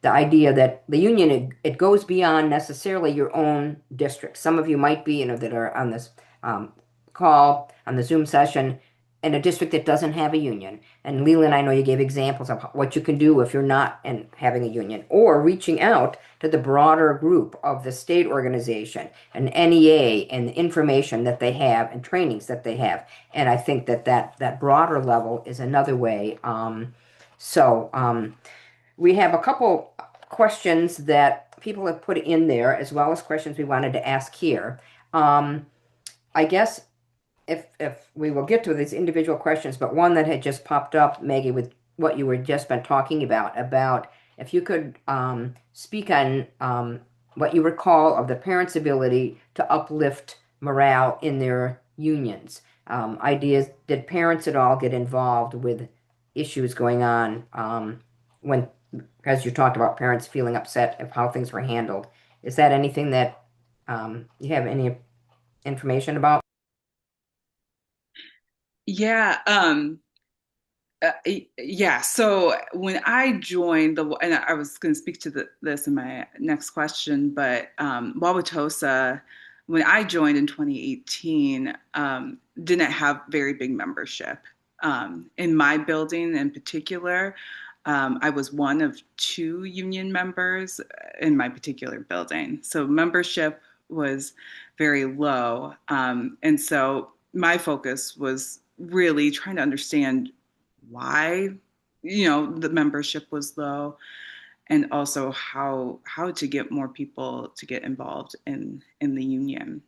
the idea that the union it goes beyond necessarily your own district. Some of you might be, that are on this call on the Zoom session in a district that doesn't have a union. And Leland, I know you gave examples of what you can do if you're not having a union, or reaching out to the broader group of the state organization and NEA and the information that they have and trainings that they have. And I think that broader level is another way. We have a couple questions that people have put in there, as well as questions we wanted to ask here. I guess if we will get to these individual questions, but one that had just popped up, Maggie, with what you were just been talking about if you could speak on what you recall of the parents' ability to uplift morale in their unions. Ideas, did parents at all get involved with issues going on when, as you talked about parents feeling upset of how things were handled? Is that anything that you have any information about? Yeah, Yeah. So when I joined and I was going to speak to this in my next question, but Wauwatosa, when I joined in 2018, didn't have very big membership. In my building in particular, I was one of two union members in my particular building. So membership was very low. And so my focus was really trying to understand why the membership was low, and also how to get more people to get involved in the union.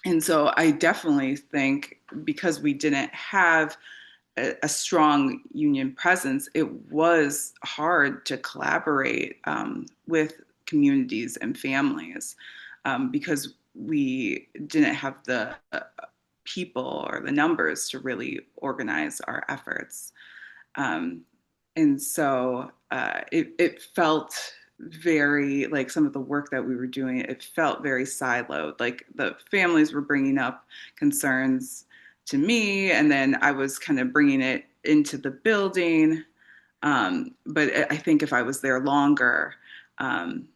And so I definitely think because we didn't have a strong union presence, it was hard to collaborate with communities and families, because we didn't have the people or the numbers to really organize our efforts. Um, and so it felt very like some of the work that we were doing, it felt very siloed. Like the families were bringing up concerns to me, and then I was kind of bringing it into the building. But I think if I was there longer, and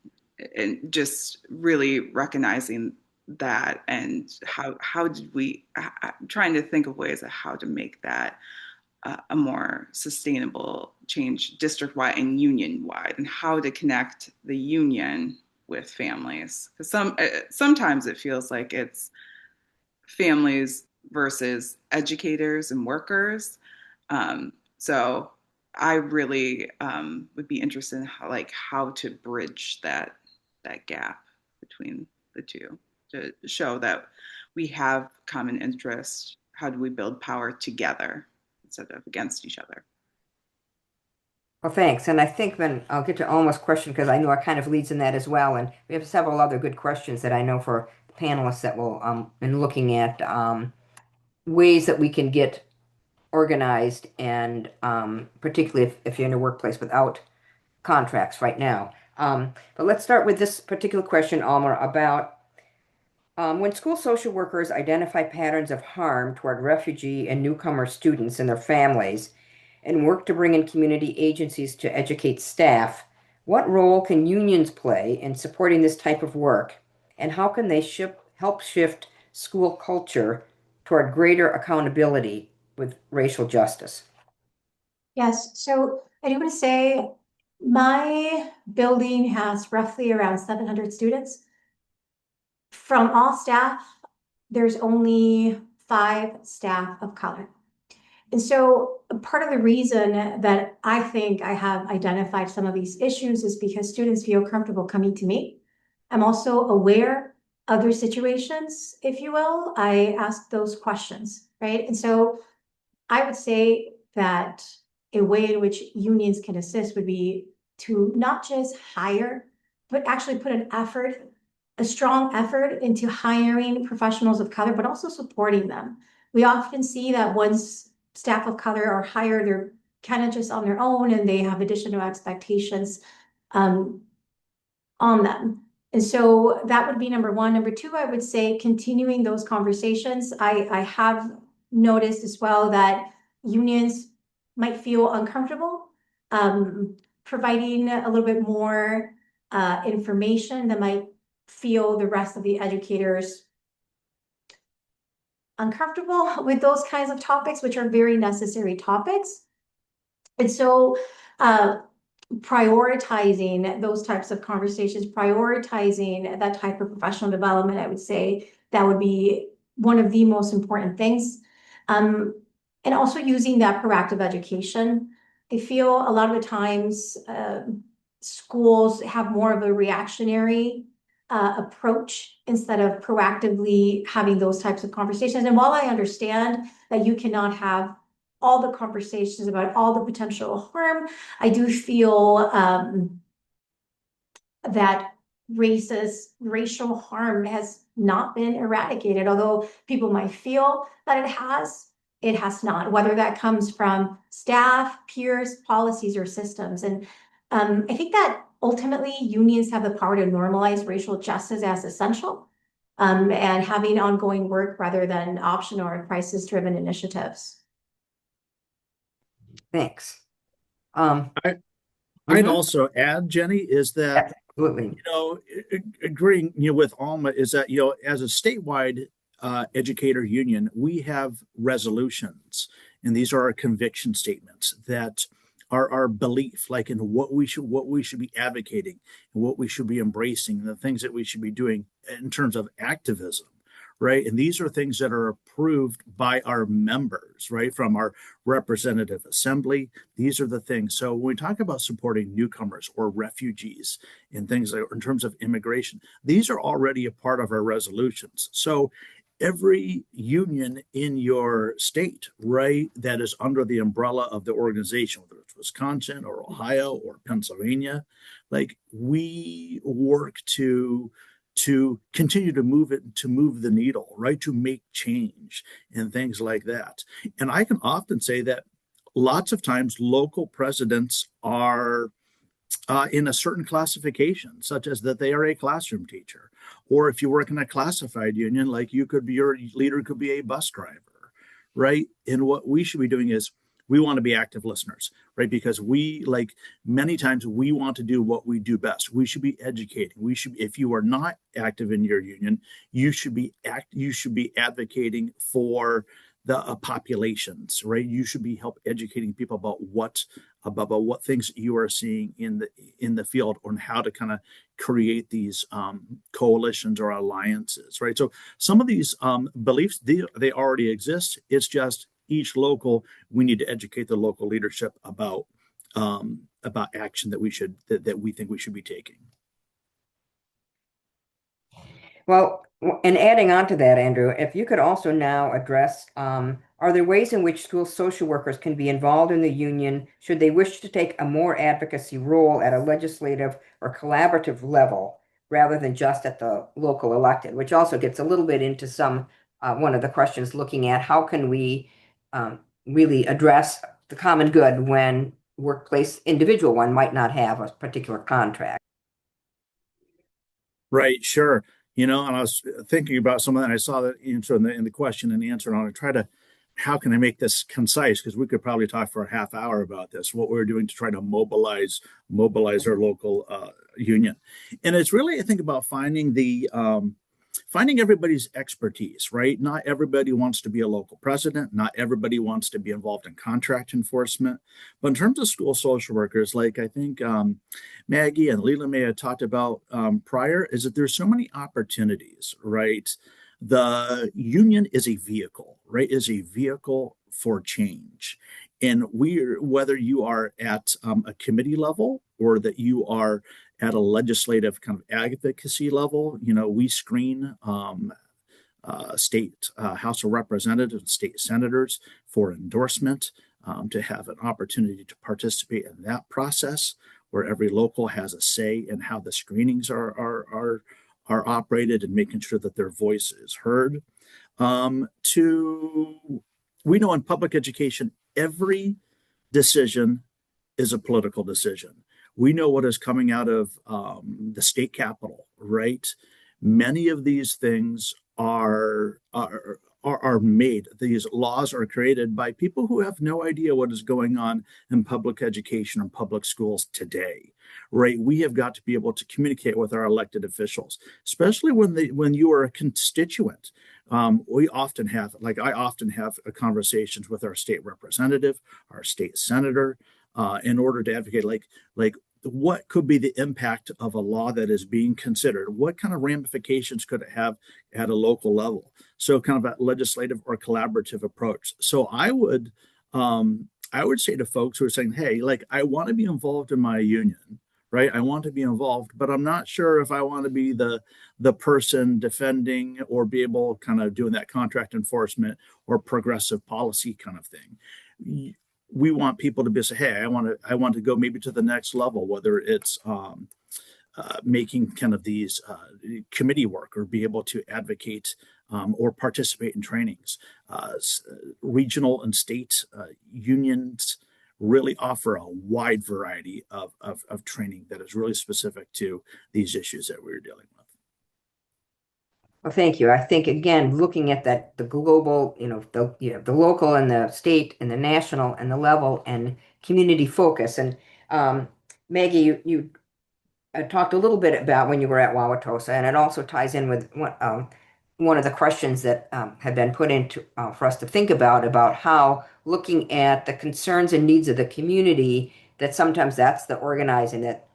just really recognizing that, and how did we trying to think of ways of how to make that a more sustainable change district-wide and union-wide, and how to connect the union with families. Because sometimes it feels like it's families versus educators and workers. So I really would be interested in how to bridge that gap between the two, to show that we have common interest. How do we build power together instead of against each other? Well, thanks. And I think then I'll get to Alma's question because I know it kind of leads in that as well. And we have several other good questions that I know for the panelists that will in looking at ways that we can get organized and particularly if you're in a workplace without contracts right now. But let's start with this particular question, Alma, about when school social workers identify patterns of harm toward refugee and newcomer students and their families and work to bring in community agencies to educate staff, what role can unions play in supporting this type of work, and how can they help shift school culture toward greater accountability with racial justice? Yes, so I do want to say my building has roughly around 700 students. From all staff, there's only 5 staff of color. And so part of the reason that I think I have identified some of these issues is because students feel comfortable coming to me. I'm also aware of their situations, if you will. I ask those questions, right? And so I would say that a way in which unions can assist would be to not just hire, but actually put an effort, a strong effort into hiring professionals of color, but also supporting them. We often see that once staff of color are hired, they're kind of just on their own and they have additional expectations um, on them. And so that would be number one. Number two, I would say continuing those conversations. I have noticed as well that unions might feel uncomfortable providing a little bit more information that might feel the rest of the educators uncomfortable with those kinds of topics, which are very necessary topics. And so prioritizing those types of conversations, prioritizing that type of professional development, I would say that would be one of the most important things. And also using that proactive education. I feel a lot of the times schools have more of a reactionary approach instead of proactively having those types of conversations. And while I understand that you cannot have all the conversations about all the potential harm, I do feel that racial harm has not been eradicated, although people might feel that it has not, whether that comes from staff, peers, policies, or systems. And I think that ultimately unions have the power to normalize racial justice as essential and having ongoing work rather than optional or crisis-driven initiatives. Thanks. Um, I'd mhm. also add, Jenny, is that, Yes, absolutely. agreeing, with Alma is that, as a statewide educator union, we have resolutions, and these are our conviction statements that are our belief, like in what we should be advocating and what we should be embracing, and the things that we should be doing in terms of activism. Right. And these are things that are approved by our members, right, from our representative assembly. These are the things. So when we talk about supporting newcomers or refugees and things like in terms of immigration, these are already a part of our resolutions. So every union in your state, right, that is under the umbrella of the organization, whether it's Wisconsin or Ohio or Pennsylvania, like we work to continue to move the needle, right, to make change and things like that. And I can often say that lots of times local presidents are in a certain classification, such as that they are a classroom teacher, or if you work in a classified union, like your leader could be a bus driver, right? And what we should be doing is we want to be active listeners, right? Because we, like, many times we want to do what we do best. We should be educating. We should, if you are not active in your union, you should be advocating for the populations, right? You should be help educating people about what things you are seeing in the field on how to kind of create these coalitions or alliances, right? So some of these beliefs, they already exist. It's just each local, we need to educate the local leadership about action that we think we should be taking. Well, and adding on to that, Andrew, if you could also now address, are there ways in which school social workers can be involved in the union should they wish to take a more advocacy role at a legislative or collaborative level rather than just at the local elected, which also gets a little bit into one of the questions looking at how can we really address the common good when workplace individual one might not have a particular contract. Right, sure. And I was thinking about some of that. I saw that answer in the question and answer. And I want to try to, how can I make this concise? Because we could probably talk for a half hour about this, what we're doing to try to mobilize our local union. And it's really, I think, about finding everybody's expertise, right? Not everybody wants to be a local president. Not everybody wants to be involved in contract enforcement. But in terms of school social workers, like I think Maggie and Leland may have talked about prior, is that there's so many opportunities, right? The union is a vehicle, right? Is a vehicle for change. And whether you are at a committee level or that you are at a legislative kind of advocacy level, we screen state House of Representatives and state senators for endorsement to have an opportunity to participate in that process, where every local has a say in how the screenings are operated and making sure that their voice is heard. We know in public education, every decision is a political decision. We know what is coming out of the state capitol, right? Many of these things are made. These laws are created by people who have no idea what is going on in public education and public schools today, right? We have got to be able to communicate with our elected officials, especially when you are a constituent. I often have conversations with our state representative, our state senator, in order to advocate, like what could be the impact of a law that is being considered? What kind of ramifications could it have at a local level? So kind of a legislative or collaborative approach. So I would say to folks who are saying, hey, like, I want to be involved in my union, right? I want to be involved, but I'm not sure if I want to be the person defending or be able kind of doing that contract enforcement or progressive policy kind of thing. We want people to be say, hey, I want to go maybe to the next level, whether it's making kind of these committee work or be able to advocate or participate in trainings. Regional and state unions really offer a wide variety of training that is really specific to these issues that we're dealing with. Well, thank you. I think again, looking at that, the global, the local and the state and the national and the level and community focus. And Maggie, you talked a little bit about when you were at Wauwatosa, and it also ties in with one of the questions that have been put into for us to think about how looking at the concerns and needs of the community, that sometimes that's the organizing that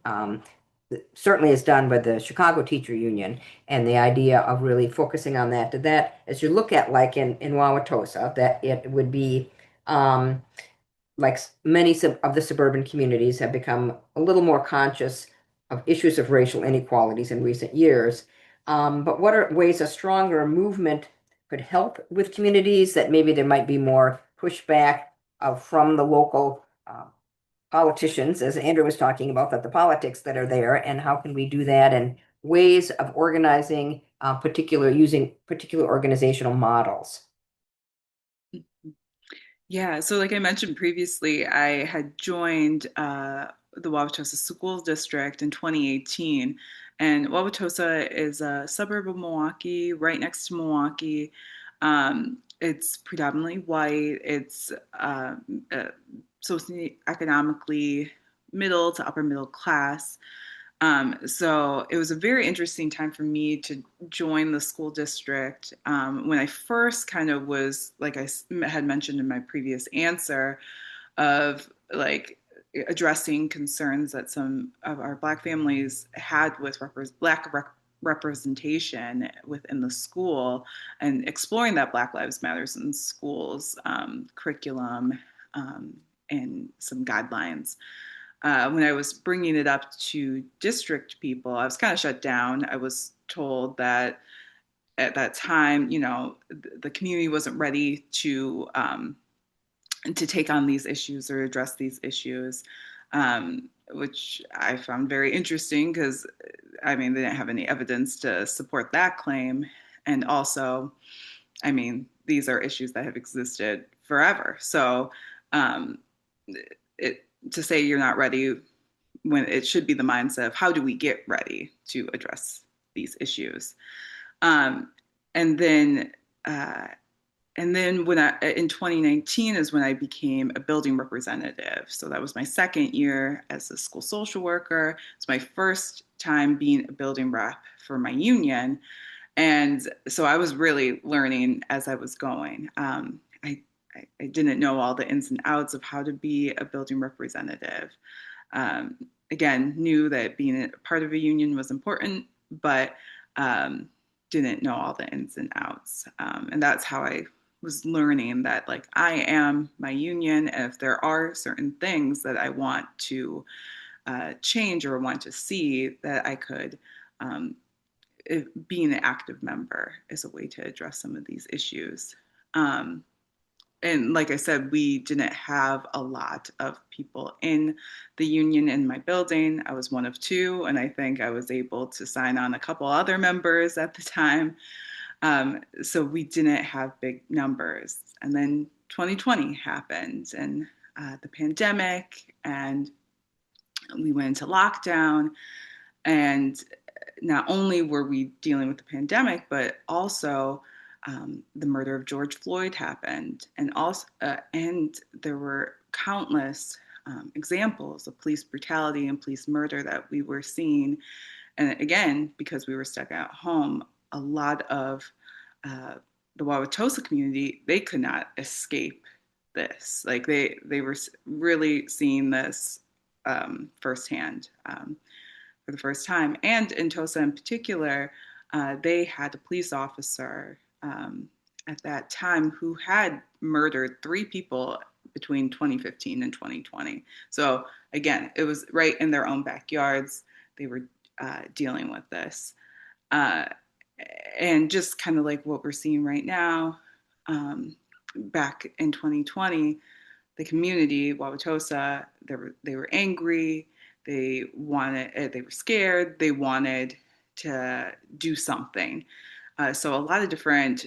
certainly is done by the Chicago Teacher Union, and the idea of really focusing on that as you look at like in Wauwatosa, that it would be like many of the suburban communities have become a little more conscious of issues of racial inequalities in recent years. But what are ways a stronger movement could help with communities that maybe there might be more pushback from the local politicians, as Andrew was talking about, that the politics that are there, and how can we do that, and ways of organizing using particular organizational models? Yeah, so like I mentioned previously, I had joined the Wauwatosa School District in 2018. And Wauwatosa is a suburb of Milwaukee, right next to Milwaukee. It's predominantly white. It's socioeconomically middle to upper middle class. So it was a very interesting time for me to join the school district. When I first kind of was, like I had mentioned in my previous answer, of like addressing concerns that some of our Black families had with lack of representation within the school, and exploring that Black Lives Matters in schools curriculum and some guidelines. When I was bringing it up to district people, I was kind of shut down. I was told that at that time, the community wasn't ready to take on these issues or address these issues, which I found very interesting because, I mean, they didn't have any evidence to support that claim. And also, I mean, these are issues that have existed forever. So to say you're not ready, when it should be the mindset of how do we get ready to address these issues. Um, and then when in 2019 is when I became a building representative. So that was my second year as a school social worker. It's my first time being a building rep for my union. And so I was really learning as I was going. I didn't know all the ins and outs of how to be a building representative. Again, knew that being a part of a union was important, but didn't know all the ins and outs. And that's how I was learning that, like, I am my union, and if there are certain things that I want to change or want to see, that I could, being an active member is a way to address some of these issues. And like I said, we didn't have a lot of people in the union in my building. I was one of two, and I think I was able to sign on a couple other members at the time. So we didn't have big numbers. And then 2020 happened, and the pandemic, and we went into lockdown. And not only were we dealing with the pandemic, but also the murder of George Floyd happened, and there were countless examples of police brutality and police murder that we were seeing. And again, because we were stuck at home, a lot of the Wauwatosa community, they could not escape this. Like they were really seeing this firsthand for the first time. And in Tosa in particular, they had a police officer at that time who had murdered 3 people between 2015 and 2020. So again, it was right in their own backyards. They were dealing with this. And just kind of like what we're seeing right now, back in 2020, the community, Wauwatosa, they were angry. They were scared. They wanted to do something. So a lot of different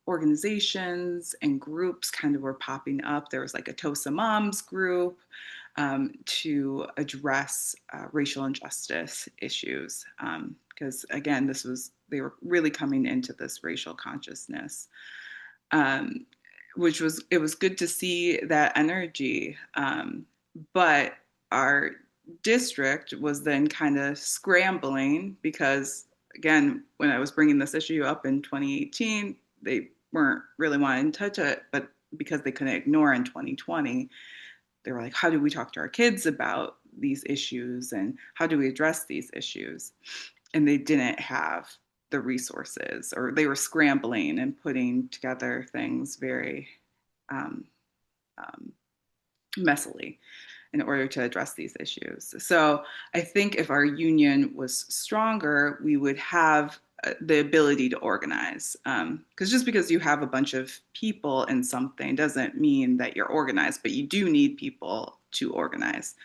organizations and groups kind of were popping up. There was like a Tosa Moms group to address racial injustice issues. because again, they were really coming into this racial consciousness, um, it was good to see that energy. But our district was then kind of scrambling because, again, when I was bringing this issue up in 2018, they weren't really wanting to touch it, but because they couldn't ignore in 2020, they were like, how do we talk to our kids about these issues and how do we address these issues? And they didn't have the resources, or they were scrambling and putting together things very um, um, messily in order to address these issues. So I think if our union was stronger, we would have the ability to organize. Because just because you have a bunch of people in something doesn't mean that you're organized, but you do need people to organize.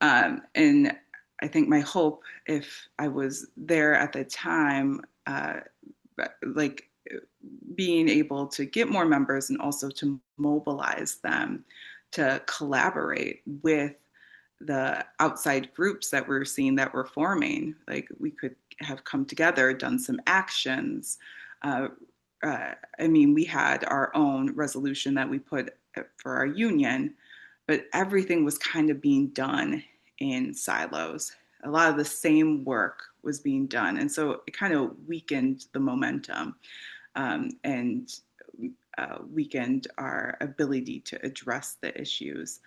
And I think my hope, if I was there at the time, like being able to get more members and also to mobilize them to collaborate with the outside groups that we're seeing that we're forming. Like we could have come together, done some actions. I mean, we had our own resolution that we put for our union, but everything was kind of being done in silos. A lot of the same work was being done. And so it kind of weakened the momentum, and weakened our ability to address the issues.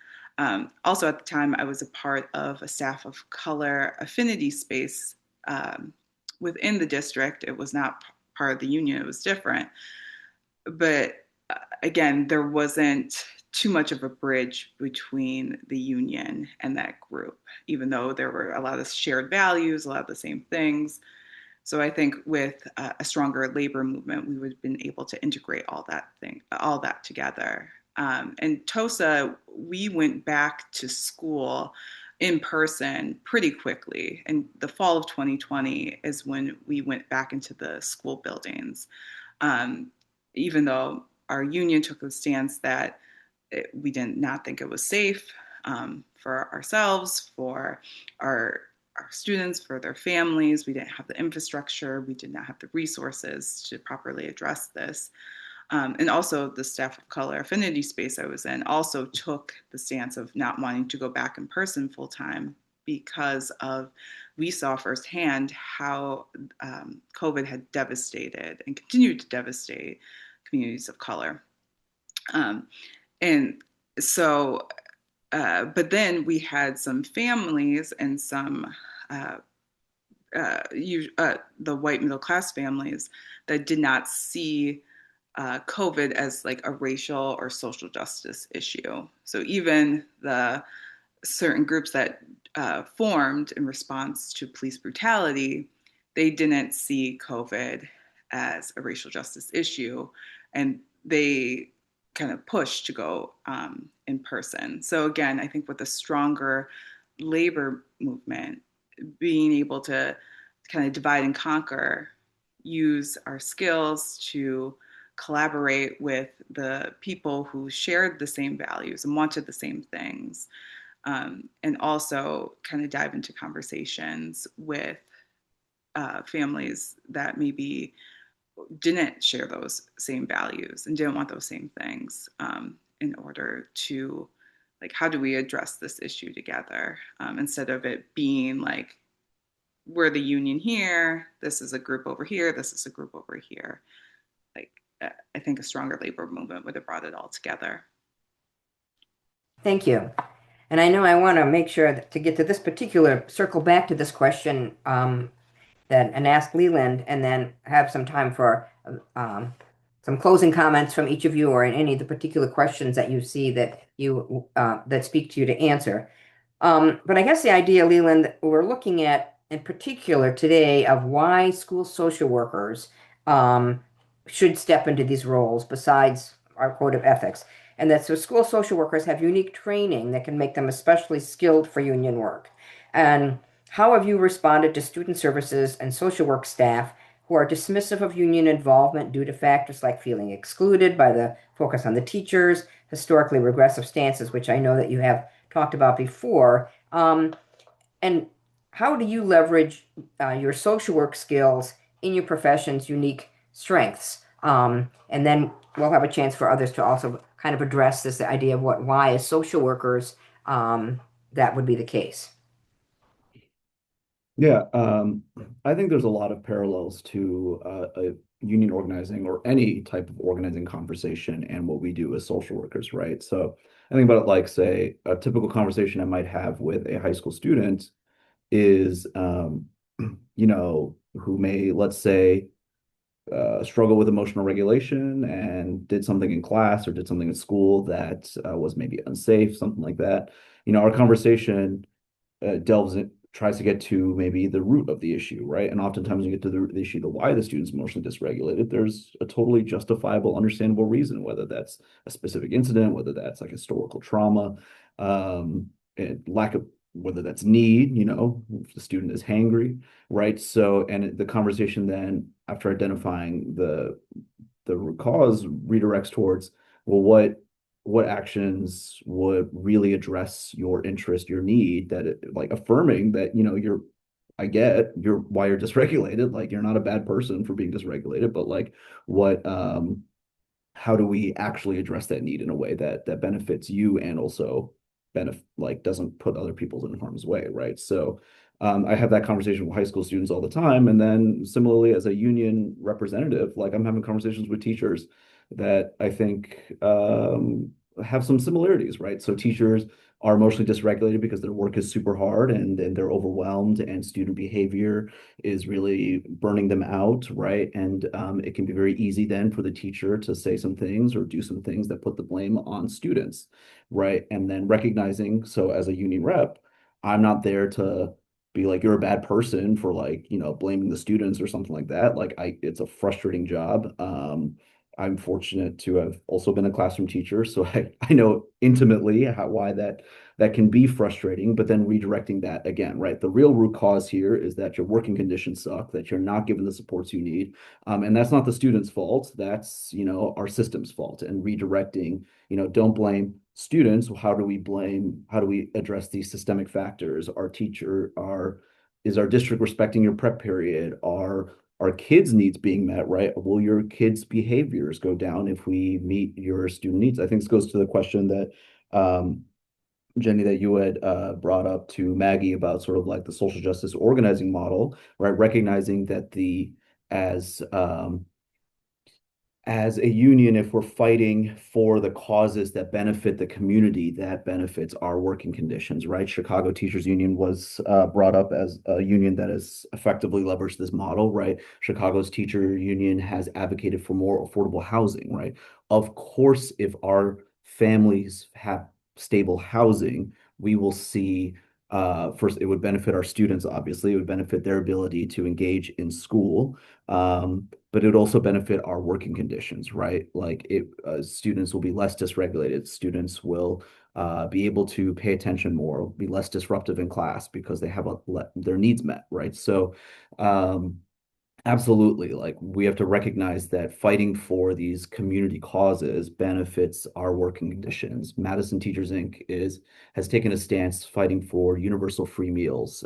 Also, at the time, I was a part of a staff of color affinity space within the district. It was not part of the union, it was different. But again, there wasn't too much of a bridge between the union and that group, even though there were a lot of shared values, a lot of the same things. So I think with a stronger labor movement, we would have been able to integrate all that together. And TOSA, we went back to school in person pretty quickly. And the fall of 2020 is when we went back into the school buildings. Even though our union took the stance that we did not think it was safe for ourselves, for our students, for their families. We didn't have the infrastructure. We did not have the resources to properly address this. And also the staff of color affinity space I was in also took the stance of not wanting to go back in person full time because we saw firsthand how COVID had devastated and continued to devastate communities of color. And so, but then we had some families and some the white middle class families that did not see COVID as like a racial or social justice issue. So even the certain groups that formed in response to police brutality, they didn't see COVID as a racial justice issue, and they kind of pushed to go in person. So again, I think with a stronger labor movement, being able to kind of divide and conquer, use our skills to collaborate with the people who shared the same values and wanted the same things, and also kind of dive into conversations with families that maybe didn't share those same values and didn't want those same things, in order to, like, how do we address this issue together, instead of it being like, we're the union here, this is a group over here, this is a group over here. Like, I think a stronger labor movement would have brought it all together. Thank you. And I know I want to make sure that to get to this particular, circle back to this question, and ask Leland, and then have some time for some closing comments from each of you, or any of the particular questions that you see that that speak to you to answer. But I guess the idea, Leland, we're looking at in particular today of why school social workers should step into these roles besides our code of ethics. And that so school social workers have unique training that can make them especially skilled for union work. And how have you responded to student services and social work staff who are dismissive of union involvement due to factors like feeling excluded by the focus on the teachers, historically regressive stances, which I know that you have talked about before? And how do you leverage your social work skills in your profession's unique strengths? And then we'll have a chance for others to also kind of address this idea of why as social workers that would be the case. Yeah, I think there's a lot of parallels to a union organizing or any type of organizing conversation and what we do as social workers, right? So I think about it like, say, a typical conversation I might have with a high school student is, who may, let's say, struggle with emotional regulation and did something in class or did something in school that was maybe unsafe, something like that. Our conversation delves in, tries to get to maybe the root of the issue, right? And oftentimes you get to the issue, the why the student's emotionally dysregulated. There's a totally justifiable, understandable reason, whether that's a specific incident, whether that's like historical trauma, and lack of whether that's need, if the student is hangry, right? So, and the conversation then after identifying the root cause redirects towards, well, what actions would really address your interest, your need, that like affirming that, I get why you're dysregulated. Like you're not a bad person for being dysregulated, but like what, how do we actually address that need in a way that benefits you and also like doesn't put other people in harm's way, right? So I have that conversation with high school students all the time. And then similarly, as a union representative, like I'm having conversations with teachers that I think have some similarities, right? So teachers are emotionally dysregulated because their work is super hard and they're overwhelmed and student behavior is really burning them out, right? And it can be very easy then for the teacher to say some things or do some things that put the blame on students, right? And then recognizing, so as a union rep, I'm not there to be like, you're a bad person for like, blaming the students or something like that. Like it's a frustrating job. I'm fortunate to have also been a classroom teacher, so I know intimately why that can be frustrating, but then redirecting that again, right? The real root cause here is that your working conditions suck, that you're not given the supports you need. And that's not the student's fault. That's, our system's fault. And redirecting, don't blame students. How do we address these systemic factors? Is our district respecting your prep period? Are kids' needs being met, right? Will your kids' behaviors go down if we meet your student needs? I think this goes to the question that Jenny, that you had brought up to Maggie about sort of like the social justice organizing model, right? Recognizing that as as a union, if we're fighting for the causes that benefit the community, that benefits our working conditions, right? Chicago Teachers Union was brought up as a union that has effectively leveraged this model, right? Chicago's teacher union has advocated for more affordable housing, right? Of course, if our families have stable housing, we will see first, it would benefit our students, obviously. It would benefit their ability to engage in school. But it would also benefit our working conditions, right? Like students will be less dysregulated. Students will be able to pay attention more, be less disruptive in class because they have their needs met, right? So absolutely. Like we have to recognize that fighting for these community causes benefits our working conditions. Madison Teachers Inc. has taken a stance fighting for universal free meals.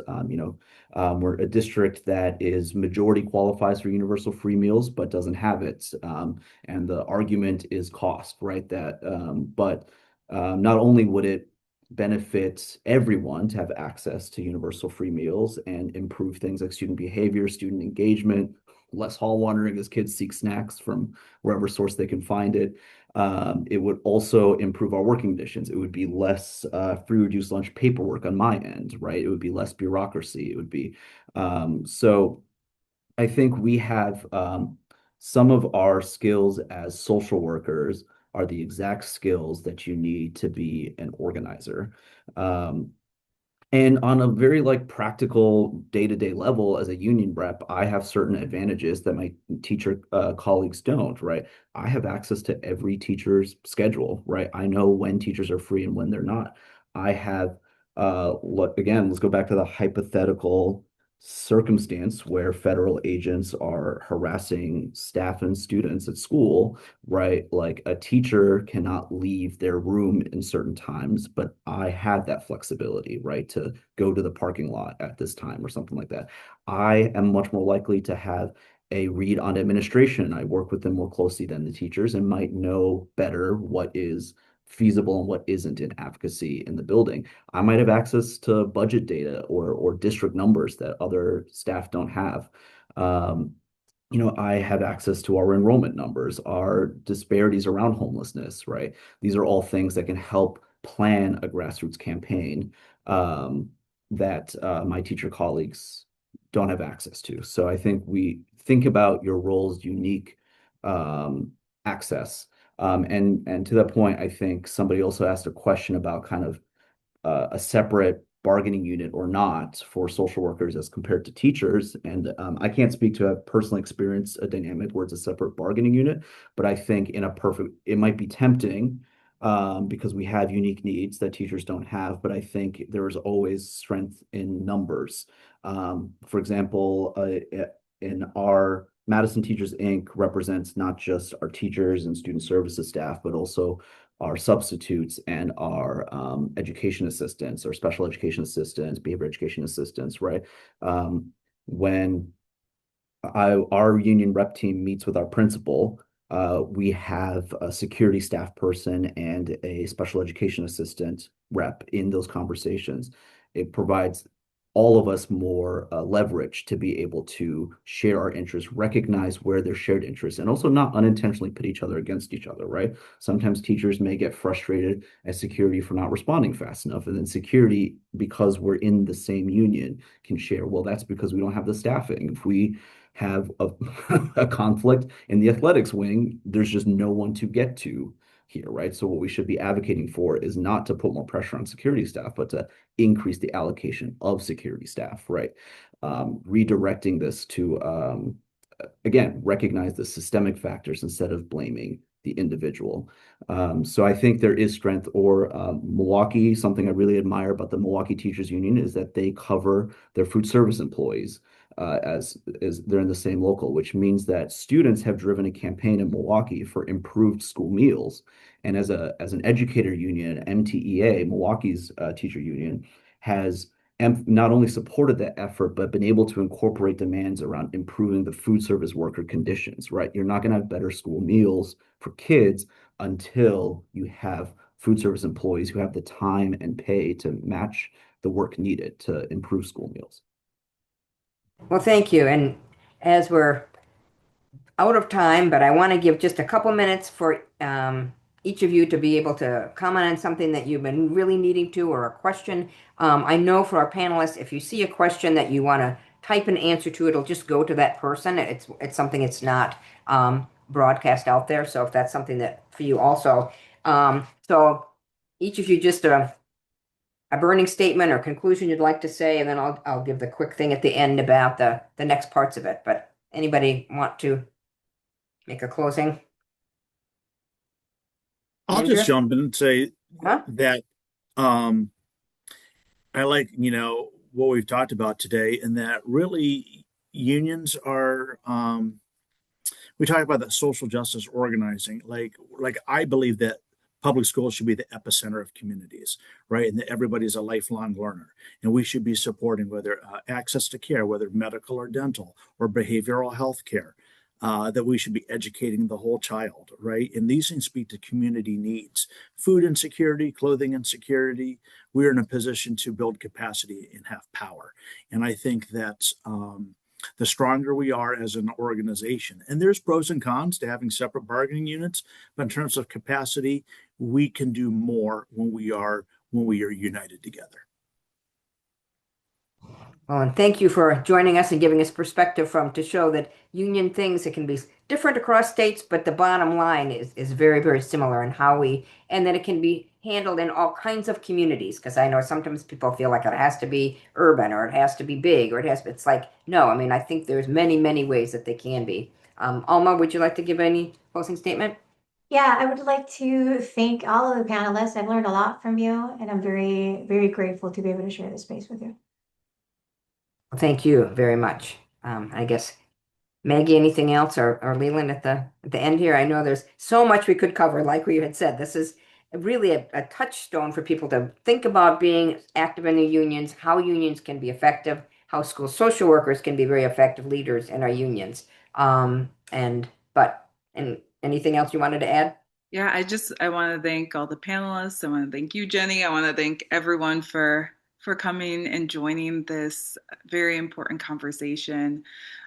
We're a district that is majority qualifies for universal free meals, but doesn't have it. And the argument is cost, right? But not only would it benefit everyone to have access to universal free meals and improve things like student behavior, student engagement, less hall wandering as kids seek snacks from wherever source they can find it. It would also improve our working conditions. It would be less free reduced lunch paperwork on my end, right? It would be less bureaucracy. It would be so I think we have some of our skills as social workers are the exact skills that you need to be an organizer. Um, and on a very like practical day-to-day level as a union rep, I have certain advantages that my teacher colleagues don't, right? I have access to every teacher's schedule, right? I know when teachers are free and when they're not. I have, again, let's go back to the hypothetical circumstance where federal agents are harassing staff and students at school, right? Like a teacher cannot leave their room in certain times, but I have that flexibility, right, to go to the parking lot at this time or something like that. I am much more likely to have a read on administration. I work with them more closely than the teachers and might know better what is feasible and what isn't in advocacy in the building. I might have access to budget data or district numbers that other staff don't have. Um, I have access to our enrollment numbers, our disparities around homelessness, right? These are all things that can help plan a grassroots campaign that my teacher colleagues don't have access to. So I think we think about your role's unique access. And to that point, I think somebody also asked a question about kind of a separate bargaining unit or not for social workers as compared to teachers. And I can't speak to have personally experienced a dynamic where it's a separate bargaining unit, but I think it might be tempting because we have unique needs that teachers don't have. But I think there is always strength in numbers. For example, in our Madison Teachers Inc. represents not just our teachers and student services staff, but also our substitutes and our education assistants or special education assistants, behavior education assistants, right? When our union rep team meets with our principal, we have a security staff person and a special education assistant rep in those conversations. It provides all of us more leverage to be able to share our interests, recognize where there's shared interests, and also not unintentionally put each other against each other, right? Sometimes teachers may get frustrated at security for not responding fast enough. And then security, because we're in the same union, can share, well, that's because we don't have the staffing. If we have a conflict in the athletics wing, there's just no one to get to here, right? So what we should be advocating for is not to put more pressure on security staff, but to increase the allocation of security staff, right? Redirecting this to, again, recognize the systemic factors instead of blaming the individual. So I think there is strength. Or Milwaukee, something I really admire about the Milwaukee Teachers Union is that they cover their food service employees as they're in the same local, which means that students have driven a campaign in Milwaukee for improved school meals. And as an educator union, MTEA, Milwaukee's teacher union, has not only supported that effort, but been able to incorporate demands around improving the food service worker conditions, right? You're not going to have better school meals for kids until you have food service employees who have the time and pay to match the work needed to improve school meals. Well, thank you. And as we're out of time, but I want to give just a couple minutes for each of you to be able to comment on something that you've been really needing to, or a question. I know for our panelists, if you see a question that you want to type an answer to, it'll just go to that person. It's something it's not broadcast out there. So if that's something that for you also. So each of you just a burning statement or conclusion you'd like to say, and then I'll give the quick thing at the end about the next parts of it. But anybody want to make a closing? I'll Andrew? just jump in and say Huh? that um, I like, what we've talked about today, and that really unions are, we talk about that social justice organizing. Like I believe that public schools should be the epicenter of communities, right? And that everybody's a lifelong learner. And we should be supporting whether access to care, whether medical or dental or behavioral health care, that we should be educating the whole child, right? And these things speak to community needs. Food insecurity, clothing insecurity, we're in a position to build capacity and have power. And I think that the stronger we are as an organization, and there's pros and cons to having separate bargaining units, but in terms of capacity, we can do more when we are united together. Well, and thank you for joining us and giving us perspective to show that union things, it can be different across states, but the bottom line is very, very similar in and that it can be handled in all kinds of communities. Because I know sometimes people feel like it has to be urban or it has to be big or it's like, no, I mean, I think there's many, many ways that they can be. Alma, would you like to give any closing statement? Yeah, I would like to thank all of the panelists. I've learned a lot from you, and I'm very, very grateful to be able to share this space with you. Thank you very much. I guess Maggie, anything else, or Leland at the end here? I know there's so much we could cover, like we had said. This is really a touchstone for people to think about being active in the unions, how unions can be effective, how school social workers can be very effective leaders in our unions. And anything else you wanted to add? Yeah, I want to thank all the panelists. I want to thank you, Jenny. I want to thank everyone for coming and joining this very important conversation.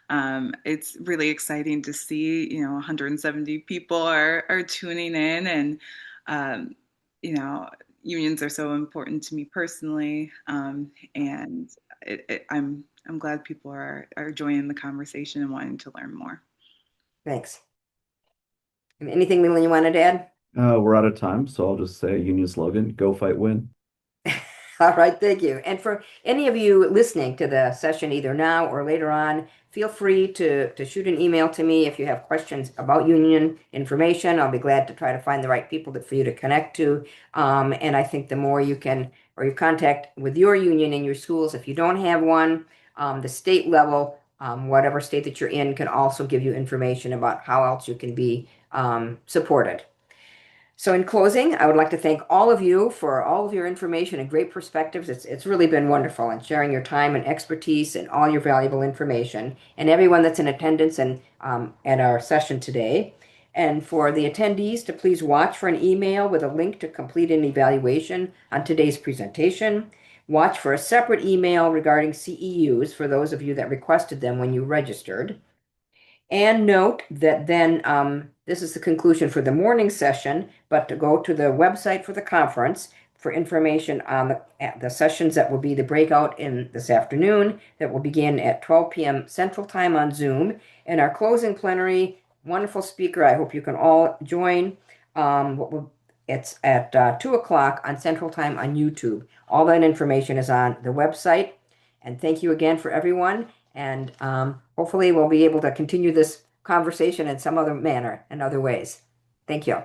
It's really exciting to see, 170 people are tuning in, and um, you know, unions are so important to me personally, and I'm glad people are joining the conversation and wanting to learn more. Thanks. Anything, Leland, you wanted to add? We're out of time, so I'll just say union slogan, go fight win. All right, thank you. And for any of you listening to the session, either now or later on, feel free to shoot an email to me if you have questions about union information. I'll be glad to try to find the right people for you to connect to. And I think the more you can, or you contact with your union in your schools, if you don't have one, the state level, whatever state that you're in, can also give you information about how else you can be supported. So in closing, I would like to thank all of you for all of your information and great perspectives. It's really been wonderful, and sharing your time and expertise and all your valuable information, and everyone that's in attendance and at our session today. And for the attendees to please watch for an email with a link to complete an evaluation on today's presentation. Watch for a separate email regarding CEUs for those of you that requested them when you registered. And note that then this is the conclusion for the morning session, but to go to the website for the conference for information on the sessions that will be the breakout in this afternoon that will begin at 12 p.m. Central Time on Zoom. And our closing plenary, wonderful speaker, I hope you can all join. It's at 2 o'clock on Central Time on YouTube. All that information is on the website. And thank you again for everyone. And hopefully we'll be able to continue this conversation in some other manner, in other ways. Thank you.